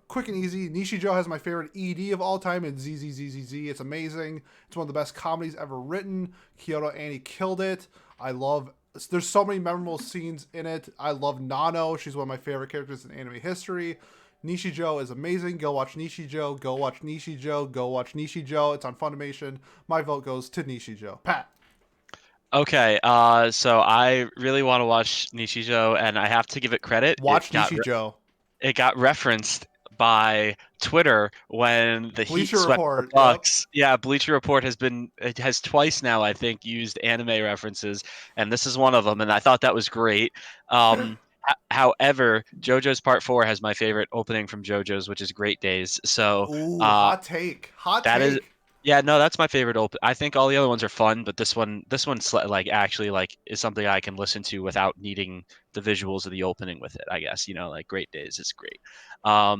quick and easy. Nishijo has my favorite ED of all time in ZZZZZ. It's amazing. It's one of the best comedies ever written. Kyoto Annie killed it. There's so many memorable scenes in it. I love Nano. She's one of my favorite characters in anime history. Nishijo is amazing. Go watch Nishijo. Go watch Nishijo. Go watch Nishijo. It's on Funimation. My vote goes to Nishijo. Pat. Okay, so I really want to watch Nishijo, and I have to give it credit. Watch Nishijo. It got referenced by Twitter when the Heat Bleacher swept Report, the Bucks. Yeah, Bleacher Report has twice now, I think, used anime references, and this is one of them, and I thought that was great. However, JoJo's Part 4 has my favorite opening from JoJo's, which is Great Days. So Ooh, hot take. Hot that take. is- yeah, no, that's my favorite open. I think all the other ones are fun, but this one's like actually like is something I can listen to without needing the visuals of the opening with it. I guess like Great Days is great. I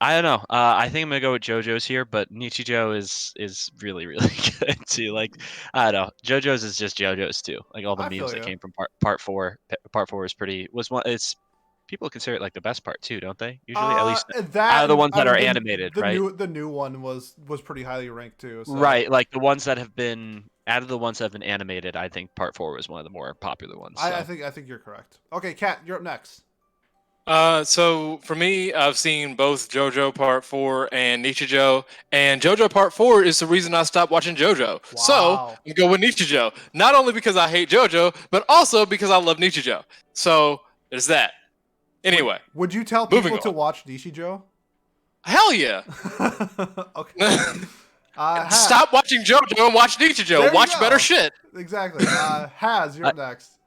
don't know. I think I'm gonna go with JoJo's here, but Nichijou is really really good too. Like I don't know, JoJo's is just JoJo's too. Like all the I feel memes that ya. came from part four. Part 4 was one. It's people consider it like the best part too, don't they? Usually, at least out of the ones that are animated, right? The new one was pretty highly ranked too. So. Right, like the ones that have been out of the ones that have been animated. I think Part 4 was one of the more popular ones. I think you're correct. Okay, Kat, you're up next. So for me, I've seen both JoJo Part 4 and Nichijou, and JoJo Part 4 is the reason I stopped watching JoJo. So Wow. I'm going with Nichijou, not only because I hate JoJo, but also because I love Nichijou. So there's that. Anyway, Would you tell Moving people to on. watch Nishijo? hell yeah! Okay. Stop watching JoJo and watch There Nichijou. you Watch go. better shit. Exactly. Haz, you're up next.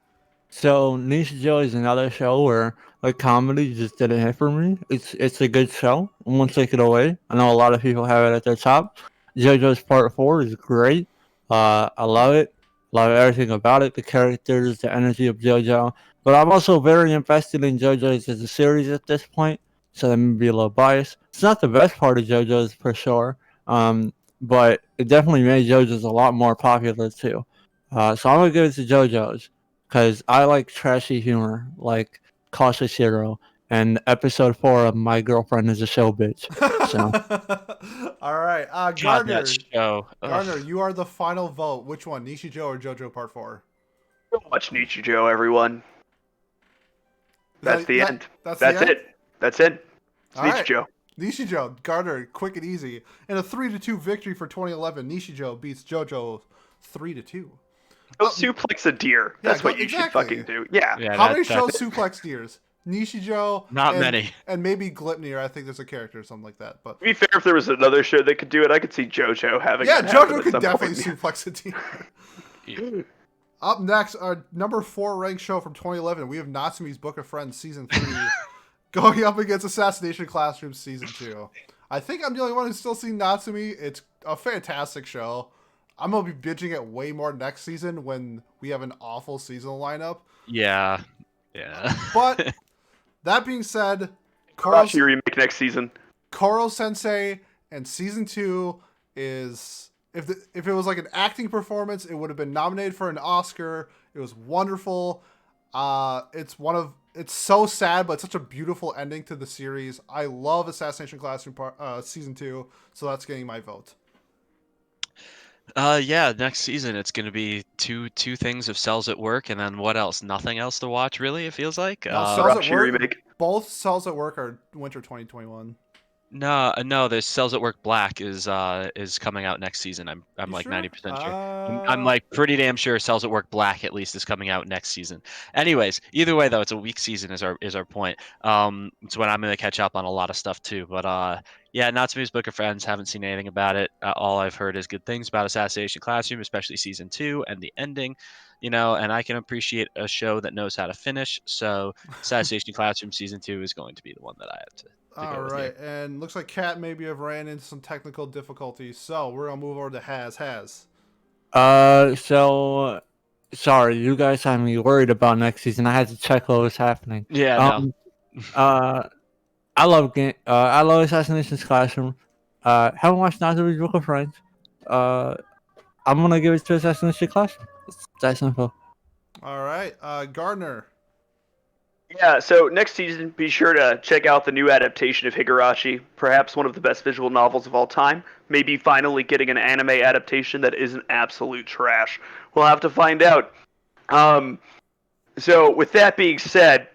So Nishijo is another show where the comedy just didn't hit for me. It's a good show. I won't take it away. I know a lot of people have it at their top. JoJo's Part 4 is great. I love it. Love everything about it. The characters, the energy of JoJo. But I'm also very invested in JoJo's as a series at this point. So that may be a little biased. It's not the best part of JoJo's for sure. But it definitely made JoJo's a lot more popular too. So I'm gonna give it to JoJo's. Because I like trashy humor, like Cautious Hero, and episode 4 of My Girlfriend is a Show Bitch. So, All right. God, Gardner. that show. Ugh. Gardner, you are the final vote. Which one, Nishijo or JoJo Part 4? Watch Nichijou, everyone. That's the end. That's That's the end? it. That's it. It's All right. Nichijou. Nishijo, Gardner, quick and easy. And a 3-2 victory for 2011. Nishijo beats JoJo 3-2. Go suplex a deer. Yeah, That's what you should fucking do. Yeah. Yeah, How many that- shows suplex deers? Nishijo. Not and, many. And maybe Glipnir. I think there's a character or something like that. But To be fair, if there was another show that could do it, I could see JoJo having. yeah, it happen JoJo at could some definitely point. suplex a deer. Up next, our number 4 ranked show from 2011. We have Natsume's Book of Friends season 3 going up against Assassination Classroom season 2. I think I'm the only one who's still seen Natsume. It's a fantastic show. I'm going to be binging it way more next season when we have an awful seasonal lineup. Yeah. But that being said, Karachi remake next season. Koro Sensei and season 2 is if it was like an acting performance, it would have been nominated for an Oscar. It was wonderful. It's so sad, but it's such a beautiful ending to the series. I love Assassination Classroom season 2, so that's getting my vote. Yeah, next season it's gonna be two things of Cells at Work, and then what else? Nothing else to watch, really. It feels like. No, Cells at Karachi Work. remake. Both Cells at Work are winter 2021. No. There's Cells at Work Black is coming out next season. I'm You like sure? 90% sure. I'm like pretty damn sure Cells at Work Black at least is coming out next season. Anyways, either way though, it's a weak season is our point. It's when I'm gonna catch up on a lot of stuff too. But yeah, Natsume's Book of Friends. Haven't seen anything about it. All I've heard is good things about Assassination Classroom, especially season 2 and the ending. And I can appreciate a show that knows how to finish. So Assassination Classroom season 2 is going to be the one that I have to. All right, and looks like Kat maybe have ran into some technical difficulties, so we're gonna move over to Has. So sorry, you guys had me worried about next season. I had to check what was happening. Yeah, I love I love Assassination's Classroom. Haven't watched Natsume's Book of Friends. I'm gonna give it to Assassination Classroom. It's that simple. All right, Gardner. Yeah, so next season, be sure to check out the new adaptation of Higurashi, perhaps one of the best visual novels of all time. Maybe finally getting an anime adaptation that isn't absolute trash. We'll have to find out. So with that being said,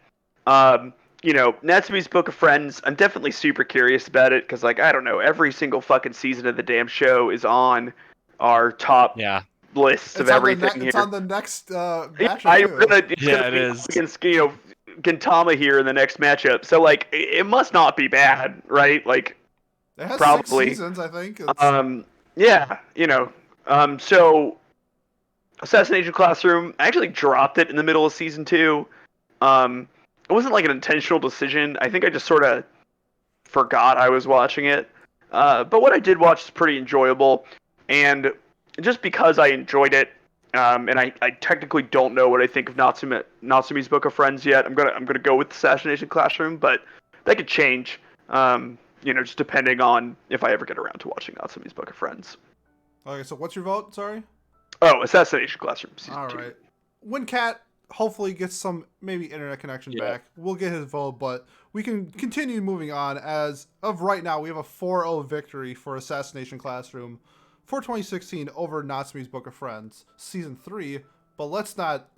Natsume's Book of Friends, I'm definitely super curious about it, because, I don't know, every single fucking season of the damn show is on our top lists of everything here. It's on the next matchup, it is. Against, Gintama here in the next matchup. So, it must not be bad, right? It has probably 6 seasons, I think. So Assassination Classroom, I actually dropped it in the middle of season 2. It wasn't an intentional decision. I think I just sort of forgot I was watching it. But what I did watch is pretty enjoyable, and just because I enjoyed it, and I technically don't know what I think of Natsume's Book of Friends yet. I'm gonna go with Assassination Classroom, but that could change. Just depending on if I ever get around to watching Natsume's Book of Friends. Okay, so what's your vote? Sorry. Oh, Assassination Classroom season 2. All right. When Kat hopefully gets some maybe internet connection back, we'll get his vote, but we can continue moving on. As of right now, we have a 4-0 victory for Assassination Classroom for 2016 over Natsume's Book of Friends season 3. But let's not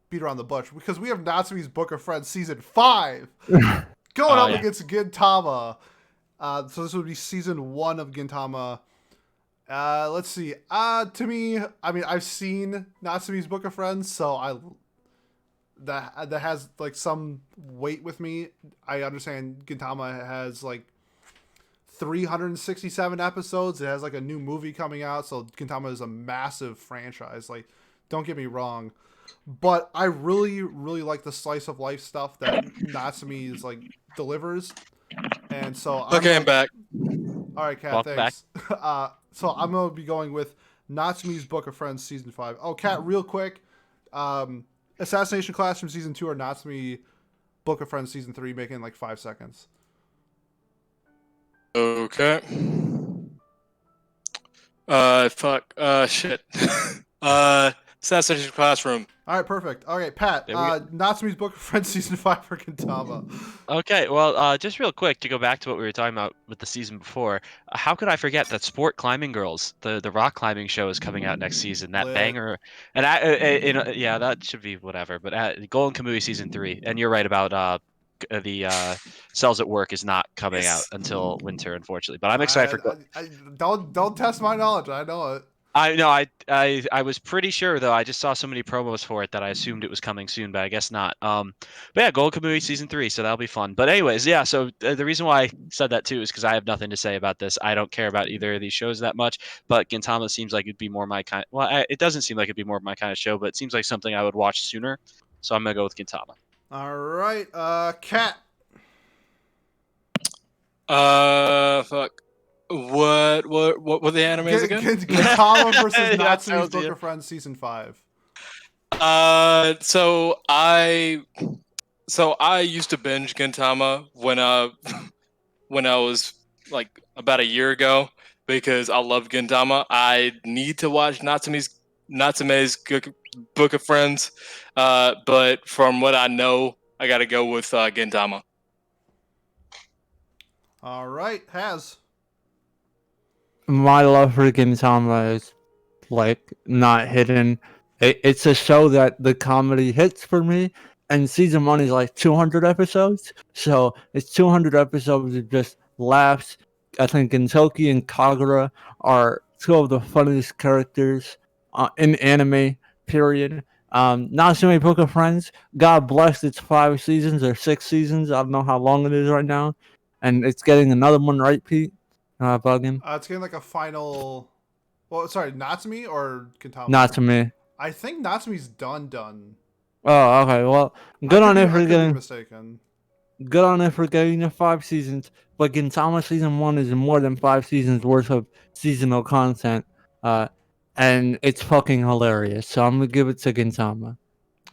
beat around the bush, because we have Natsume's Book of Friends season 5 going up against Gintama. So this would be season 1 of Gintama. Let's see. To me, I've seen Natsume's Book of Friends, so that has some weight with me. I understand Gintama has 367 episodes. It has a new movie coming out, so Gintama is a massive franchise. Don't get me wrong, but I really, really like the slice of life stuff that Natsume is delivers, and so I'm back. All right, Kat, thanks. So I'm gonna be going with Natsume's Book of Friends season 5. Oh, Kat, real quick, Assassination Classroom season 2 or Natsume Book of Friends season 3, making 5 seconds. Okay. Shit. Assassination Classroom. All right, perfect. Okay, Pat, Natsume's Book of Friends season 5 for Gintama. Okay, well, just real quick to go back to what we were talking about with the season before. How could I forget that Sport Climbing Girls, the rock climbing show, is coming out next season? That banger, and that should be whatever. But Golden Kamui season 3, and you're right about cells at work is not coming out Yes. until winter, unfortunately. But I'm excited for. I don't test my knowledge. I know it. I know I was pretty sure though. I just saw so many promos for it that I assumed it was coming soon, but I guess not. But yeah, Gold Kamui season 3, so that'll be fun. But anyways, yeah. So the reason why I said that too is because I have nothing to say about this. I don't care about either of these shows that much. But Gintama seems like it'd be more my kind. Well, it doesn't seem like it'd be more my kind of show, but it seems like something I would watch sooner. So I'm gonna go with Gintama. All right, Cat. Fuck. What were the animes again? Gintama versus That Natsume's tells Book you. of Friends season 5. So I used to binge Gintama when I was like about a year ago because I love Gintama. I need to watch Natsume's Book of Friends, but from what I know, I got to go with Gintama. All right, Has. My love for Gintama is like not hidden. It's a show that the comedy hits for me, and season 1 is like 200 episodes, so it's 200 episodes of just laughs. I think Gentoki and Kagura are two of the funniest characters in anime. Period. Natsume Book of Friends. God bless its 5 seasons or 6 seasons. I don't know how long it is right now, and it's getting another one right, Pete. Bugging. It's getting like a final. Well, sorry, Natsume or Gintama? Natsume. I think Natsume's done. Oh, okay. Well, good on it I for could be getting mistaken. good on it for getting the 5 seasons. But Gintama season 1 is more than 5 seasons worth of seasonal content, and it's fucking hilarious. So I'm gonna give it to Gintama.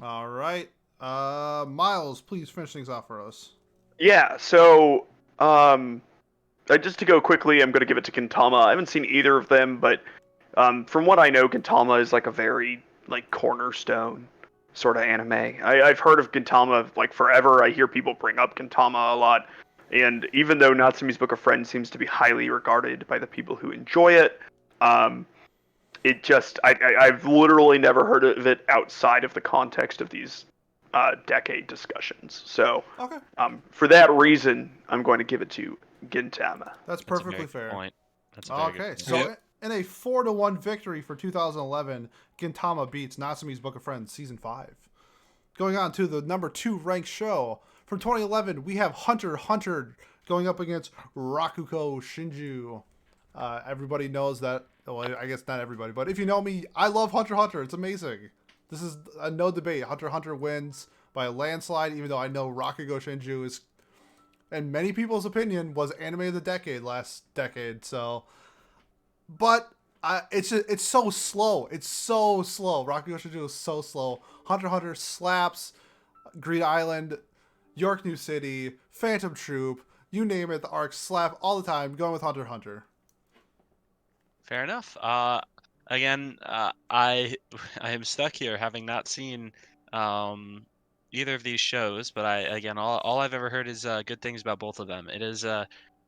All right, Miles, please finish things off for us. Yeah, so just to go quickly, I'm going to give it to Gintama. I haven't seen either of them, but from what I know, Gintama is like a very like cornerstone sort of anime. I've heard of Gintama like forever. I hear people bring up Gintama a lot, and even though Natsume's Book of Friends seems to be highly regarded by the people who enjoy it, it just I've literally never heard of it outside of the context of these decade discussions. So Okay, for that reason, I'm going to give it to Gintama. that's That's a perfectly very good fair. point. That's a very good Okay, point. so Yeah. in a 4-1 victory for 2011, Gintama beats Natsume's Book of Friends season 5. Going on to the number 2 ranked show from 2011, we have Hunter x Hunter going up against Rakugo Shinju. Everybody knows that. Well, I guess not everybody, but if you know me, I love Hunter x Hunter. It's amazing. This is no debate. Hunter x Hunter wins by a landslide, even though I know Rakugo Shinju is, in many people's opinion, was anime of the decade last decade. So, but it's so slow. It's so slow. Rakugo Shinju is so slow. Hunter x Hunter slaps. Green Island, York New City, Phantom Troop, you name it, the arcs slap all the time. Going with Hunter x Hunter. Fair enough. Again, I I am stuck here having not seen either of these shows, but all I've ever heard is good things about both of them. It is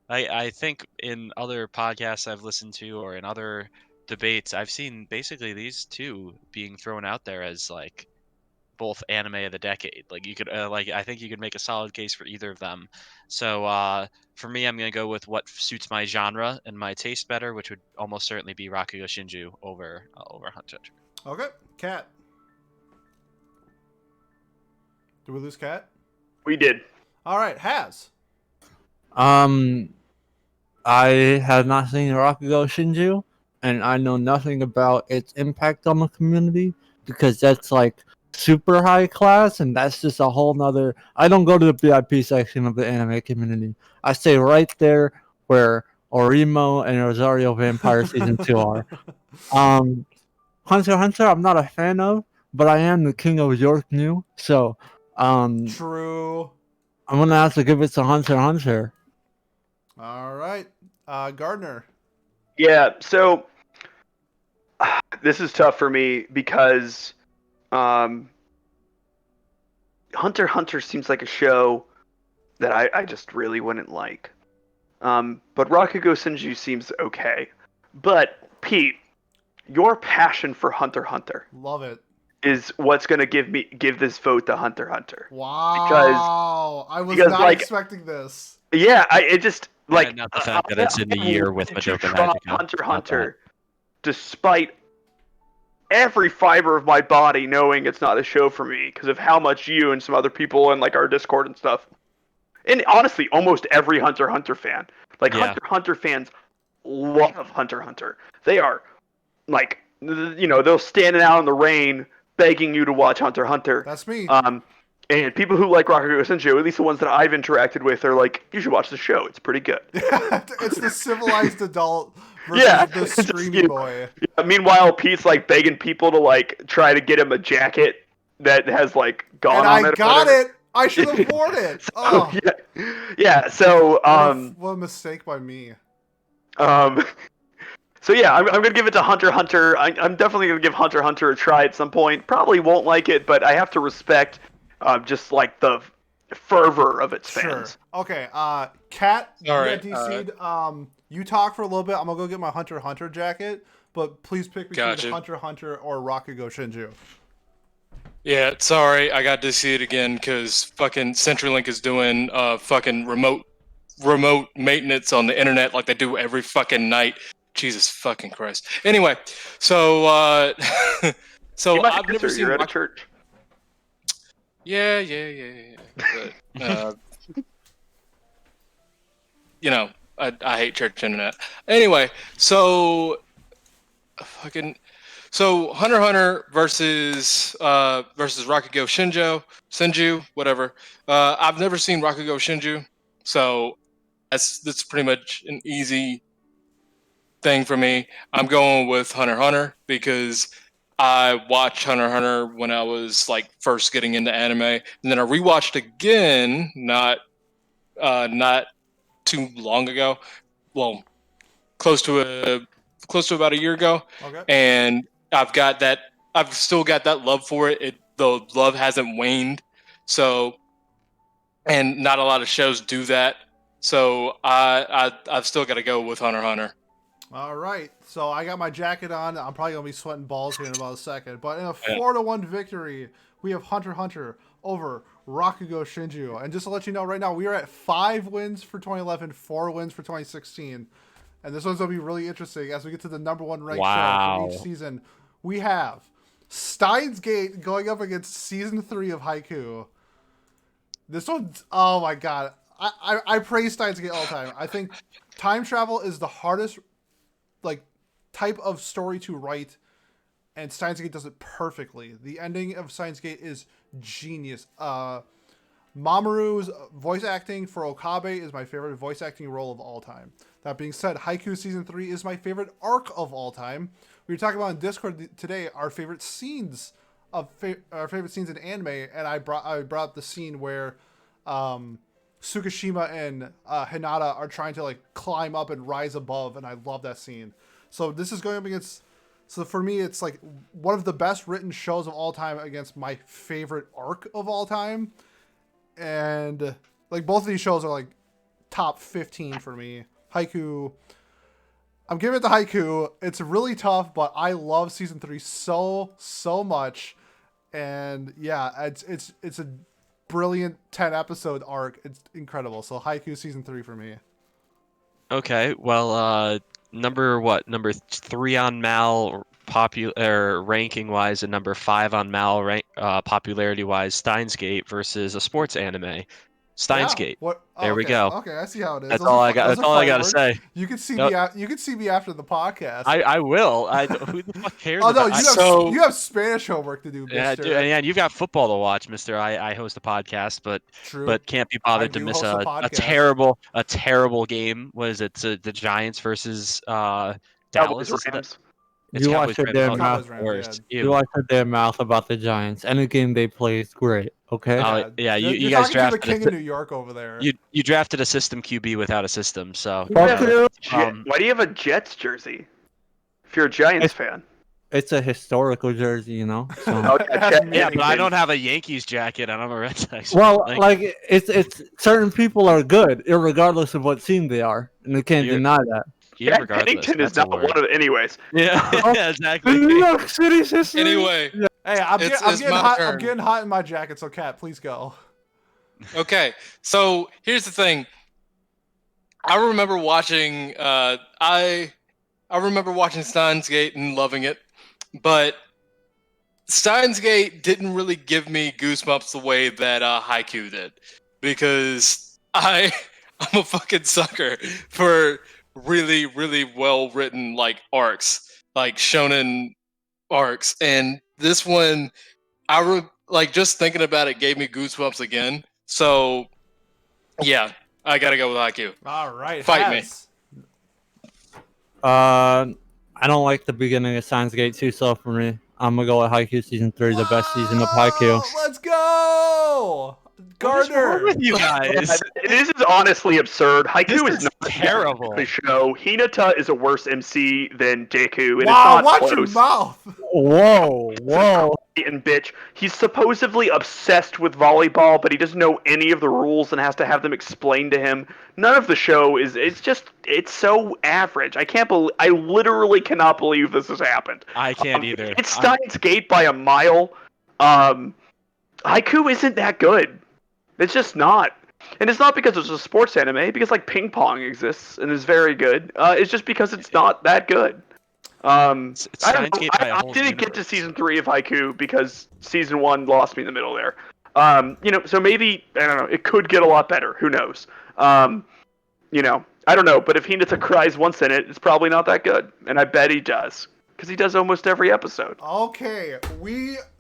I think in other podcasts I've listened to or in other debates I've seen basically these two being thrown out there as like both anime of the decade. Like you could I think you could make a solid case for either of them. So for me, I'm gonna go with what suits my genre and my taste better, which would almost certainly be Rakugo Shinju over Hunter. Okay, Cat. Did we lose Cat? We did. All right, Has. I have not seen Rakugo Shinju, and I know nothing about its impact on the community because that's like super high class, and that's just a whole nother. I don't go to the VIP section of the anime community. I stay right there where Orimo and Rosario Vampire Season 2 are. Hunter x Hunter, I'm not a fan of, but I am the king of York New, so True. I'm gonna have to give it to Hunter x Hunter. All right, Gardner. Yeah, so this is tough for me because Hunter x Hunter seems like a show that I just really wouldn't like. But Rakugo Shinju seems okay. But Pete, your passion for Hunter x Hunter Love it. is what's gonna give this vote to Hunter x Hunter. Wow. I was because, not like- expecting this. Yeah, it just like not the fact that it's in the I year with wanted to Madoka drop Magica. Hunter x Not that. Hunter, despite every fiber of my body knowing it's not a show for me because of how much you and some other people in like our Discord and stuff, and honestly, almost every Hunter x Hunter fan, like Yeah. Hunter x Hunter fans, love Hunter x Hunter. They are like, they'll stand out in the rain begging you to watch Hunter x Hunter. That's me. And people who like Rakugo Shinjo, at least the ones that I've interacted with, are like, you should watch the show. It's pretty good. It's the civilized adult versus Yeah, the it's just, screamy boy. Meanwhile, Pete's like begging people to like try to get him a jacket that has like gone And on I it. got it. I should afford it. Oh, yeah. So what a mistake by me. So yeah, I'm gonna give it to Hunter x Hunter. I'm definitely gonna give Hunter x Hunter a try at some point. Probably won't like it, but I have to respect just like the fervor of its fans. Sure. Okay. Kat, you All got right, DC'd. You talk for a little bit. I'm gonna go get my Hunter x Hunter jacket, but please pick between Gotcha. Hunter x Hunter or Rakugo Shinju. Yeah, sorry, I got to see it again because fucking CenturyLink is doing fucking remote maintenance on the internet like they do every fucking night. Jesus fucking Christ. Anyway, so so You might I've never answer, seen. you're at a church. Yeah. But, I hate church internet. Anyway, so Hunter x Hunter versus Rakugo Shinju, whatever. I've never seen Rakugo Shinju, so that's pretty much an easy thing for me. I'm going with Hunter x Hunter because I watched Hunter x Hunter when I was like first getting into anime, and then I rewatched again not too long ago. Well, close to about a year ago, Okay. and I've still got that love for it. The love hasn't waned. So, and not a lot of shows do that. So I've still got to go with Hunter x Hunter. All right. So I got my jacket on. I'm probably gonna be sweating balls here in about a second. But in a 4-1 victory, we have Hunter x Hunter over Rakugo Shinju. And just to let you know, right now we are at 5 wins for 2011, 4 wins for 2016. And this one's gonna be really interesting as we get to the number 1 ranked show for each season. We have Steins Gate going up against season 3 of Haiku. This one's, oh my god. I praise Steins Gate all the time. I think time travel is the hardest type of story to write, and Steins Gate does it perfectly. The ending of Steins Gate is genius. Mamoru's voice acting for Okabe is my favorite voice acting role of all time. That being said, Haiku Season 3 is my favorite arc of all time. We were talking about in Discord today our favorite scenes our favorite scenes in anime, and I brought up the scene where Tsukishima and Hinata are trying to like climb up and rise above, and I love that scene. So this is going up against, so for me it's like one of the best written shows of all time against my favorite arc of all time. And like both of these shows are like top 15 for me. Haiku, I'm giving it to Haiku. It's really tough, but I love season 3 so much. And yeah, it's a brilliant 10 episode arc. It's incredible. So Haiku season 3 for me. Okay, well, number 3 on Mal ranking wise, and number 5 on Mal popularity wise, Steins Gate versus a sports anime. Steins Gate. What? There we go. Okay, I see how it is. That's all I got. That's all I got to say. You can see Nope. me. You can see me after the podcast. I will. Who the fuck cares? Oh no, about you have Spanish homework to do, Mister. Yeah, dude, and you've got football to watch, Mister. I host a podcast, but can't be bothered to miss a terrible game. What is it? The Giants versus Dallas. Rams. It's You Cowboys, watch your damn Rams. mouth. Worst. You watch their mouth about the Giants. Any game they play is great. Okay. Yeah, you You're guys talking drafted to the king of New York over there. You drafted a system QB without a system, so. Fuck you. Why do you have a Jets jersey? If you're a Giants fan. It's a historical jersey, you know. So. Oh, Yeah, but I don't have a Yankees jacket, and I'm a Red Sox. Well, like it's certain people are good, regardless of what team they are, and they can't deny that. Yeah, regardless. Pennington is not one of it, anyways. Yeah, yeah, exactly. New York City system. Anyway, Hey, I'm It's getting my hot. turn. I'm getting hot in my jacket. So, Cat, please go. Okay, so here's the thing. I remember watching. I remember watching Steins Gate and loving it, but Steins Gate didn't really give me goosebumps the way that Haikyuu did, because I'm a fucking sucker for really really well written like arcs, like shonen arcs, and this one like just thinking about it gave me goosebumps again. So yeah, I gotta go with Haikyuu. All right, Fight me. Haz. I don't like the beginning of Steins Gate too slow for me. I'm gonna go with Haikyuu season 3, the best season of Haikyuu. Whoa, let's go, What is wrong Gardner. with you guys? This is honestly absurd. Haiku This is is not terrible. the show. Hinata is a worse MC than Deku, and Wow, it's not watch close. your mouth. Whoa. And bitch, he's supposedly obsessed with volleyball, but he doesn't know any of the rules and has to have them explained to him. None of the show is. It's so average. I literally cannot believe this has happened. I can't either. It's Steins Gate by a mile. Haiku isn't that good. It's just not. And it's not because it's a sports anime, because like ping pong exists and is very good. It's just because it's not that good. I don't Steins know. Gate by a I whole didn't get to universe. season 3 of Haiku because season 1 lost me in the middle there. So maybe I don't know. It could get a lot better. Who knows? I don't know. But if Hinata cries once in it, it's probably not that good, and I bet he does because he does almost every episode. Okay,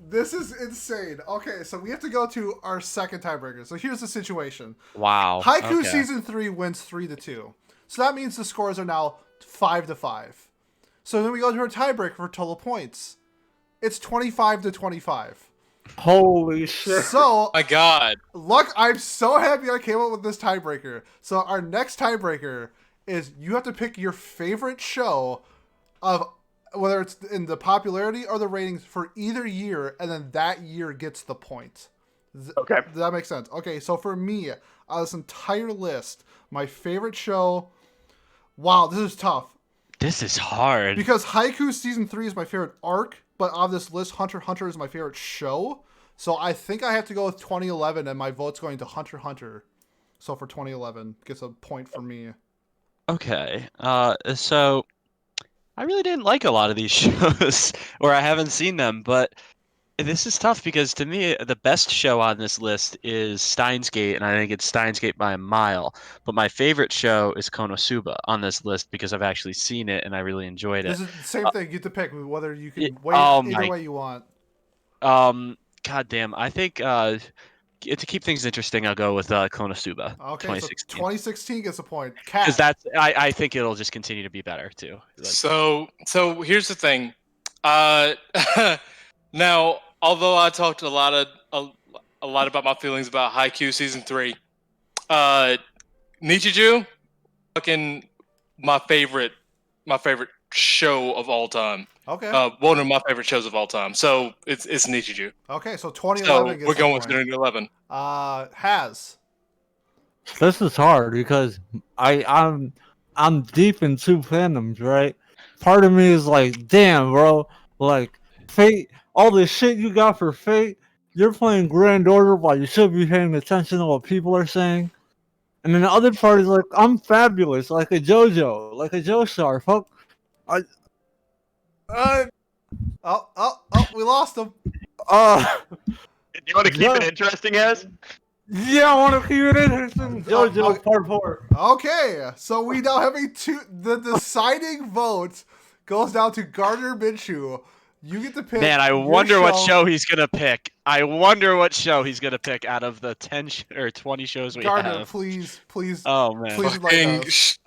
this is insane. Okay, so we have to go to our second tiebreaker. So here's the situation. Wow. Haiku okay. season 3 wins 3-2. So that means the scores are now 5-5. So then we go to our tiebreaker for total points. It's 25-25. Holy shit. So My God. look, I'm so happy I came up with this tiebreaker. So our next tiebreaker is you have to pick your favorite show of whether it's in the popularity or the ratings for either year, and then that year gets the point. Okay. Does that make sense? Okay, so for me, out of this entire list, my favorite show. Wow, this is tough. This is hard. Because Haiku season 3 is my favorite arc, but on this list, Hunter x Hunter is my favorite show. So I think I have to go with 2011, and my vote's going to Hunter x Hunter. So for 2011, gets a point for me. Okay. So I really didn't like a lot of these shows, or I haven't seen them, but this is tough because to me, the best show on this list is Steins Gate, and I think it's Steins Gate by a mile. But my favorite show is Konosuba on this list because I've actually seen it and I really enjoyed it. This is the same thing. You get to pick whether you can it- wait oh either my- way you want. God damn. I think to keep things interesting, I'll go with Konosuba Okay, 2016. so 2016 gets a point. Cat. Because I think it'll just continue to be better too. Like, So here's the thing. Now, although I talked a lot about my feelings about Haikyuu season 3, Nichiju, fucking my favorite show of all time. Okay. One of my favorite shows of all time. So it's Nichiju. Okay, so So 2011 gets we're a going with point. 2011. Has. This is hard because I'm deep in two fandoms, right? Part of me is like, damn, bro, like Fate, all this shit you got for Fate, you're playing Grand Order while you should be paying attention to what people are saying. And then the other part is like, I'm fabulous, like a JoJo, like a Joestar. Fuck, Oh, we lost him. You want to keep it interesting, as? Yeah, I want to keep it interesting. JoJo Okay. Part 4. Okay, so we now have the deciding vote goes down to Gardner Minshew. You get to pick. man, I your wonder what show he's gonna pick. I wonder what show he's gonna pick out of the 10 or 20 shows we Gardner, have. please. Oh man. Please enlighten us.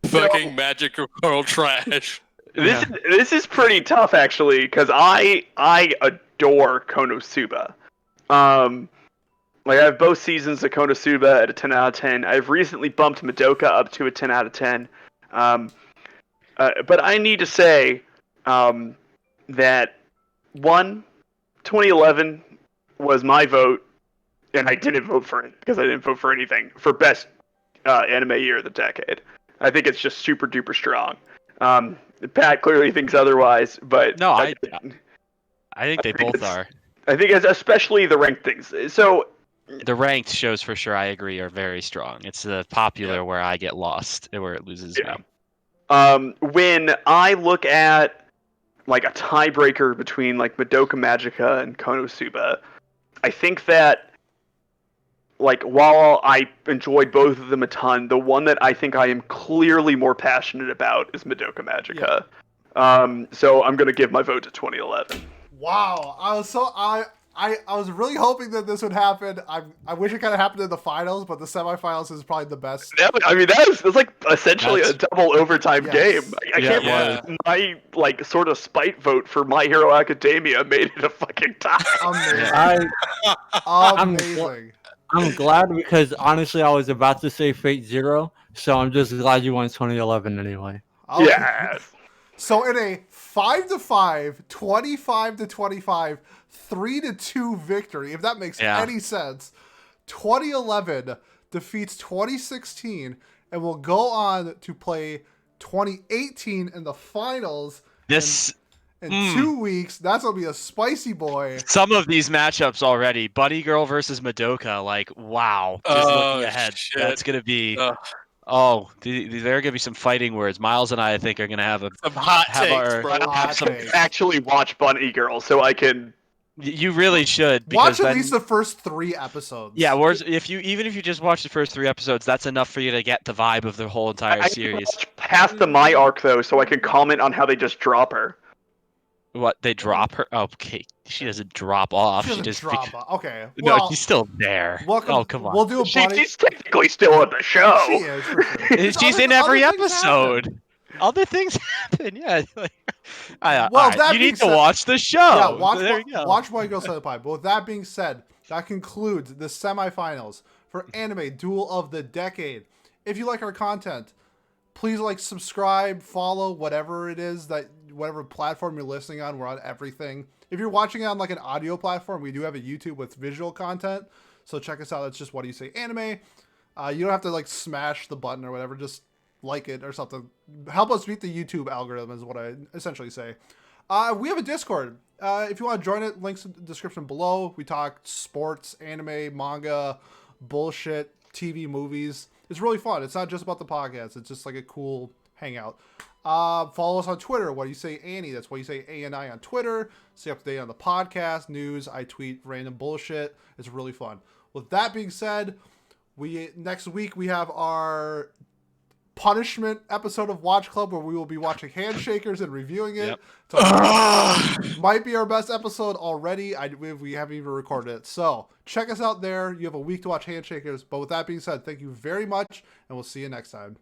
Fucking magic world trash. This is pretty tough actually, because I adore Konosuba. Like I have both seasons of Konosuba at a 10 out of 10. I've recently bumped Madoka up to a 10 out of 10. But I need to say that 2011 was my vote, and I didn't vote for it because I didn't vote for anything for best anime year of the decade. I think it's just super duper strong. Pat clearly thinks otherwise, but No, I think they both are. I think especially the ranked things. So The ranked shows for sure, I agree, are very strong. It's the popular where I get lost, where it loses Yeah. me. When I look at like a tiebreaker between like Madoka Magica and Konosuba, I think that like while I enjoyed both of them a ton, the one that I think I am clearly more passionate about is Madoka Magica. So I'm gonna give my vote to 2011. Wow, I was really hoping that this would happen. I wish it kind of happened in the finals, but the semifinals is probably the best. I mean, that's like essentially a double overtime Yes. game. I can't believe my like sort of spite vote for My Hero Academia made it a fucking tie. Amazing. Amazing. I'm glad because honestly, I was about to say Fate Zero, so I'm just glad you won 2011 anyway. Okay. Yes. So in a 5-5, 25-25, 3-2 victory, if that makes any sense, 2011 defeats 2016 and will go on to play 2018 in the finals. This in 2 weeks. That's gonna be a spicy boy. Some of these matchups already, Bunny Girl versus Madoka, like wow. Just looking ahead, that's gonna be. Oh, there are gonna be some fighting words. Miles and I think are gonna have some hot takes, bro. Actually watch Bunny Girl so I can. You really should watch at least the first 3 episodes. Yeah, even if you just watch the first 3 episodes, that's enough for you to get the vibe of the whole entire series. Watch past the My arc though, so I can comment on how they just drop her. What, they drop her? Oh, okay, she doesn't drop off. She just drop off. Okay. Well, no, she's still there. Oh, come on. We'll do a Bunny. She's technically still in the show. She is. For sure. She's in every episode. Other things happen, yeah. You need to watch the show. Yeah, watch My Girl Set Pie. But with that being said, that concludes the semifinals for Anime Duel of the Decade. If you like our content, please subscribe, follow, whatever it is whatever platform you're listening on. We're on everything. If you're watching it on an audio platform, we do have a YouTube with visual content. So check us out. It's just What Do You Say Anime. You don't have to smash the button or whatever. Just like it or something. Help us beat the YouTube algorithm is what I essentially say. We have a Discord. If you want to join it, links in the description below. We talk sports, anime, manga, bullshit, TV, movies. It's really fun. It's not just about the podcast. It's just a cool hangout. Follow us on Twitter. What Do You Say Annie? That's What You Say ANI on Twitter. Stay up to date on the podcast, news. I tweet random bullshit. It's really fun. With that being said, next week we have our punishment episode of Watch Club where we will be watching Handshakers and reviewing it. So might be our best episode already. We haven't even recorded it. So check us out there. You have a week to watch Handshakers. But with that being said, thank you very much, and we'll see you next time.